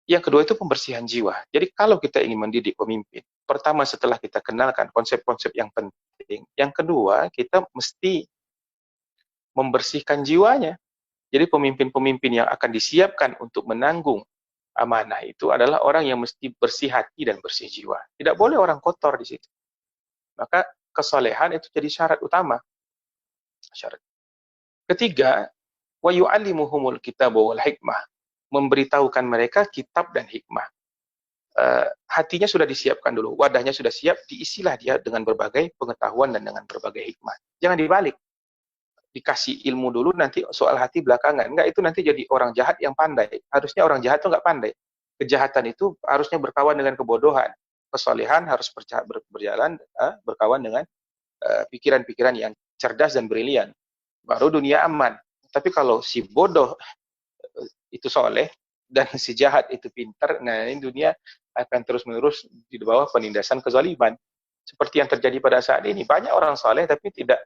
yang kedua itu pembersihan jiwa. Jadi kalau kita ingin mendidik pemimpin, pertama setelah kita kenalkan konsep-konsep yang penting, yang kedua kita mesti membersihkan jiwanya. Jadi pemimpin-pemimpin yang akan disiapkan untuk menanggung amanah itu adalah orang yang mesti bersih hati dan bersih jiwa. Tidak boleh orang kotor di situ. Maka kesolehan itu jadi syarat utama. Syarat. Ketiga, wa yu'allimuhumul kitaba wal hikmah. Memberitahukan mereka kitab dan hikmah. Hatinya sudah disiapkan dulu, wadahnya sudah siap, diisilah dia dengan berbagai pengetahuan dan dengan berbagai hikmah. Jangan dibalik. Dikasih ilmu dulu, nanti soal hati belakangan. Enggak, itu nanti jadi orang jahat yang pandai. Harusnya orang jahat itu enggak pandai. Kejahatan itu harusnya berkawan dengan kebodohan. Kesolehan harus berjalan, berkawan dengan pikiran-pikiran yang cerdas dan brilian. Baru dunia aman. Tapi kalau si bodoh itu soleh, dan si jahat itu pintar, nah ini dunia akan terus-menerus di bawah penindasan kezaliman. Seperti yang terjadi pada saat ini. Banyak orang soleh tapi tidak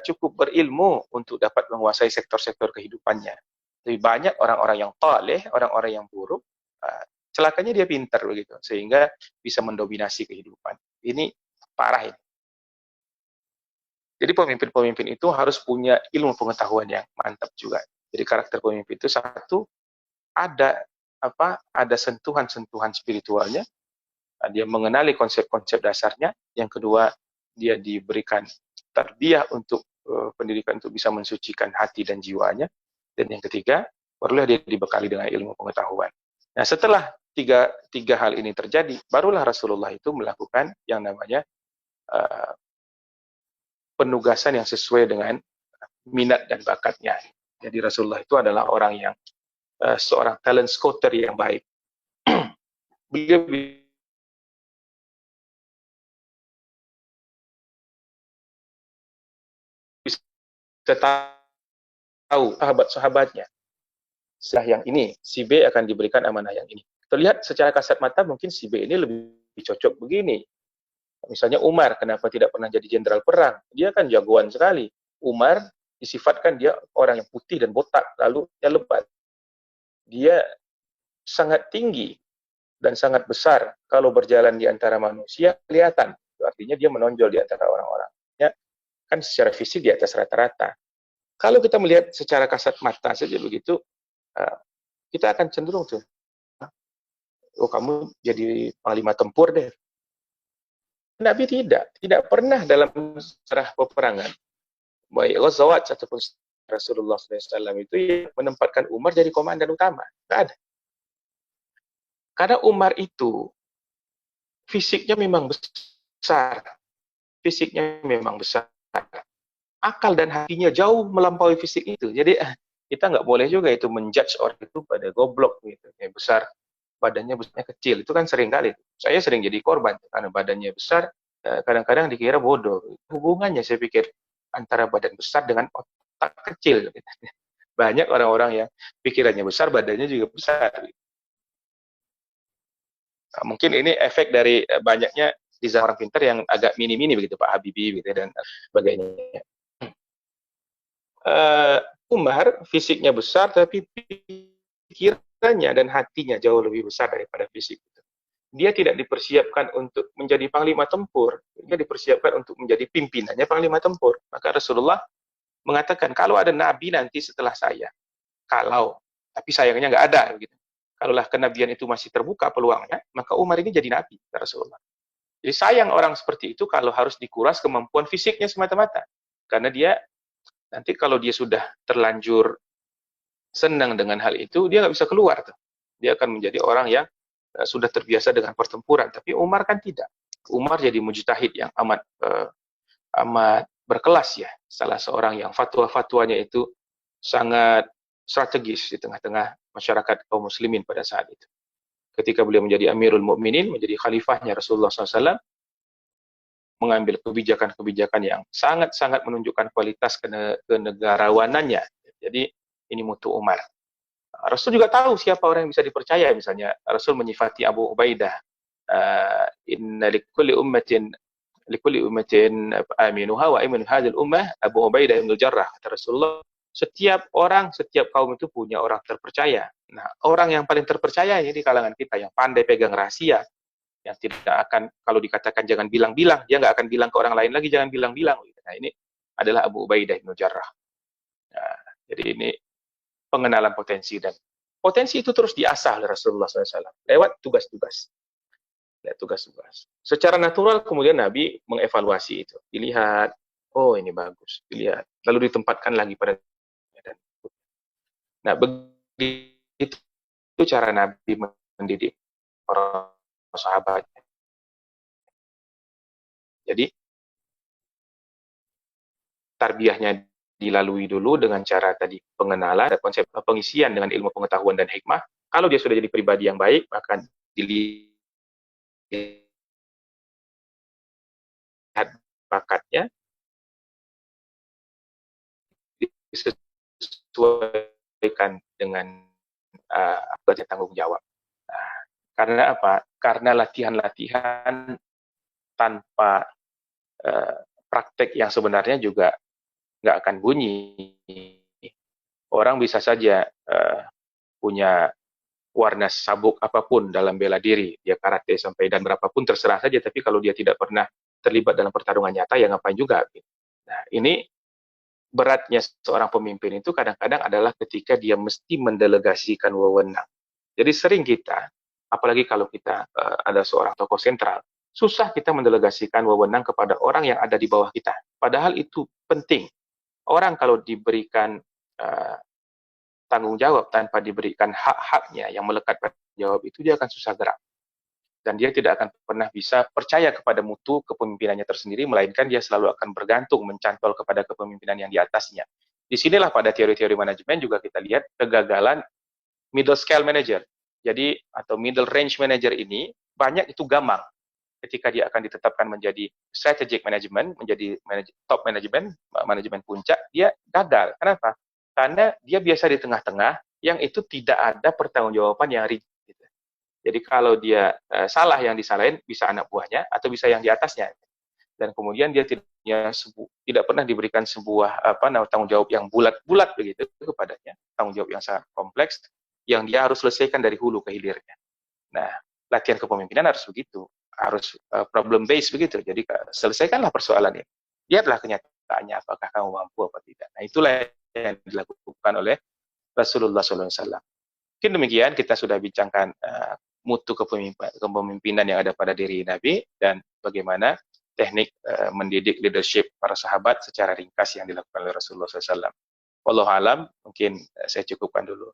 cukup berilmu untuk dapat menguasai sektor-sektor kehidupannya. Lebih banyak orang-orang yang taleh, orang-orang yang buruk, celakanya dia pintar begitu, sehingga bisa mendominasi kehidupan. Ini parah ini. Jadi pemimpin-pemimpin itu harus punya ilmu pengetahuan yang mantap juga. Jadi karakter pemimpin itu satu, ada sentuhan-sentuhan spiritualnya, dia mengenali konsep-konsep dasarnya. Yang kedua, dia diberikan tarbiyah untuk pendidikan untuk bisa mensucikan hati dan jiwanya. Dan yang ketiga, barulah dia dibekali dengan ilmu pengetahuan. Nah, setelah tiga hal ini terjadi, barulah Rasulullah itu melakukan yang namanya penugasan yang sesuai dengan minat dan bakatnya. Jadi Rasulullah itu adalah orang yang seorang talent scouter yang baik. Beliau bisa tahu sahabat-sahabatnya. Setelah yang ini, si B akan diberikan amanah yang ini. Terlihat secara kasat mata mungkin si B ini lebih cocok begini. Misalnya Umar, kenapa tidak pernah jadi jenderal perang? Dia kan jagoan sekali. Umar disifatkan dia orang yang putih dan botak, lalu dia lebat. Dia sangat tinggi dan sangat besar. Kalau berjalan di antara manusia, kelihatan. Artinya dia menonjol di antara orang-orang. Ya, kan secara fisik di atas rata-rata. Kalau kita melihat secara kasat mata saja begitu, kita akan cenderung tuh, oh kamu jadi panglima tempur deh. Nabi tidak pernah dalam sejarah peperangan, baik Ghazawat ataupun Rasulullah SAW itu menempatkan Umar jadi komandan utama. Tidak ada. Karena Umar itu fisiknya memang besar, fisiknya memang besar, akal dan hatinya jauh melampaui fisik itu. Jadi kita nggak boleh juga itu menjudge orang itu pada goblok gitu, yang besar, badannya besarnya kecil. Itu kan sering kali. Saya sering jadi korban karena badannya besar, kadang-kadang dikira bodoh. Hubungannya saya pikir antara badan besar dengan otak kecil. Banyak orang-orang yang pikirannya besar, badannya juga besar. Nah, mungkin ini efek dari banyaknya desain orang pintar yang agak mini-mini begitu, Pak Habibie gitu dan sebagainya. Umar fisiknya besar tapi pikirannya dan hatinya jauh lebih besar daripada fisik itu. Dia tidak dipersiapkan untuk menjadi panglima tempur, dia dipersiapkan untuk menjadi pimpinannya panglima tempur. Maka Rasulullah mengatakan, kalau ada nabi nanti setelah saya, kalau, tapi sayangnya nggak ada gitu. Kalaulah kenabian itu masih terbuka peluangnya, maka Umar ini jadi nabi, Rasulullah. Jadi sayang orang seperti itu kalau harus dikuras kemampuan fisiknya semata-mata. Karena dia nanti kalau dia sudah terlanjur senang dengan hal itu, dia nggak bisa keluar tuh. Dia akan menjadi orang yang sudah terbiasa dengan pertempuran. Tapi Umar kan tidak. Umar jadi mujtahid yang amat berkelas ya. Salah seorang yang fatwa-fatwanya itu sangat strategis di tengah-tengah masyarakat kaum muslimin pada saat itu. Ketika beliau menjadi Amirul Mukminin, menjadi khalifahnya Rasulullah SAW, mengambil kebijakan-kebijakan yang sangat-sangat menunjukkan kualitas kenegarawanannya. Jadi ini mutu Umar. Rasul juga tahu siapa orang yang bisa dipercaya. Misalnya Rasul menyifati Abu Ubaidah, inna likulli ummatin aminuha wa aminu hadhil ummah Abu Ubaidah bin Jarrah. Kata Rasulullah, setiap orang, setiap kaum itu punya orang terpercaya. Nah, orang yang paling terpercaya ini di kalangan kita, yang pandai pegang rahasia, yang tidak akan, kalau dikatakan jangan bilang-bilang, dia nggak akan bilang ke orang lain lagi, jangan bilang-bilang. Nah, ini adalah Abu Ubaidah bin Jarrah. Nah, jadi ini pengenalan potensi, dan potensi itu terus diasah oleh Rasulullah SAW lewat tugas-tugas. Tugas-tugas. Secara natural kemudian Nabi mengevaluasi itu. Dilihat, oh ini bagus, dilihat. Lalu ditempatkan lagi pada. Nah, begitu cara Nabi mendidik para sahabat. Jadi tarbiyahnya dilalui dulu dengan cara tadi pengenalan, konsep pengisian dengan ilmu pengetahuan dan hikmah. Kalau dia sudah jadi pribadi yang baik, maka dilihat bakatnya, disesuaikan dengan tanggung jawab. Nah, karena apa? Karena latihan-latihan tanpa praktek yang sebenarnya juga nggak akan bunyi. Orang bisa saja punya warna sabuk apapun dalam bela diri, dia karate sampai dan berapapun terserah saja, tapi kalau dia tidak pernah terlibat dalam pertarungan nyata, ya ngapain juga. Nah, ini beratnya seorang pemimpin itu kadang-kadang adalah ketika dia mesti mendelegasikan wewenang. Jadi sering kita, apalagi kalau kita ada seorang tokoh sentral, susah kita mendelegasikan wewenang kepada orang yang ada di bawah kita. Padahal itu penting. Orang kalau diberikan tanggung jawab tanpa diberikan hak-haknya yang melekat pada jawab itu, dia akan susah gerak. Dan dia tidak akan pernah bisa percaya kepada mutu kepemimpinannya tersendiri, melainkan dia selalu akan bergantung, mencantol kepada kepemimpinan yang di atasnya. Disinilah pada teori-teori manajemen juga kita lihat kegagalan middle scale manager. Jadi, atau middle range manager ini, banyak itu gamang. Ketika dia akan ditetapkan menjadi strategic management, menjadi top management, manajemen puncak, dia gagal. Kenapa? Karena dia biasa di tengah-tengah, yang itu tidak ada pertanggungjawaban yang rigid. Jadi kalau dia salah, yang disalahin bisa anak buahnya atau bisa yang di atasnya. Dan kemudian dia tidak pernah diberikan sebuah tanggung jawab yang bulat-bulat begitu kepadanya, tanggung jawab yang sangat kompleks yang dia harus selesaikan dari hulu ke hilirnya. Nah, latihan kepemimpinan harus begitu, harus problem based begitu. Jadi selesaikanlah persoalan ini. Lihatlah kenyataannya apakah kamu mampu apa tidak. Nah, itulah yang dilakukan oleh Rasulullah SAW. Mungkin demikian kita sudah bincangkan mutu kepemimpinan yang ada pada diri Nabi dan bagaimana teknik mendidik leadership para sahabat secara ringkas yang dilakukan oleh Rasulullah SAW. Wallahu alam, mungkin saya cukupkan dulu.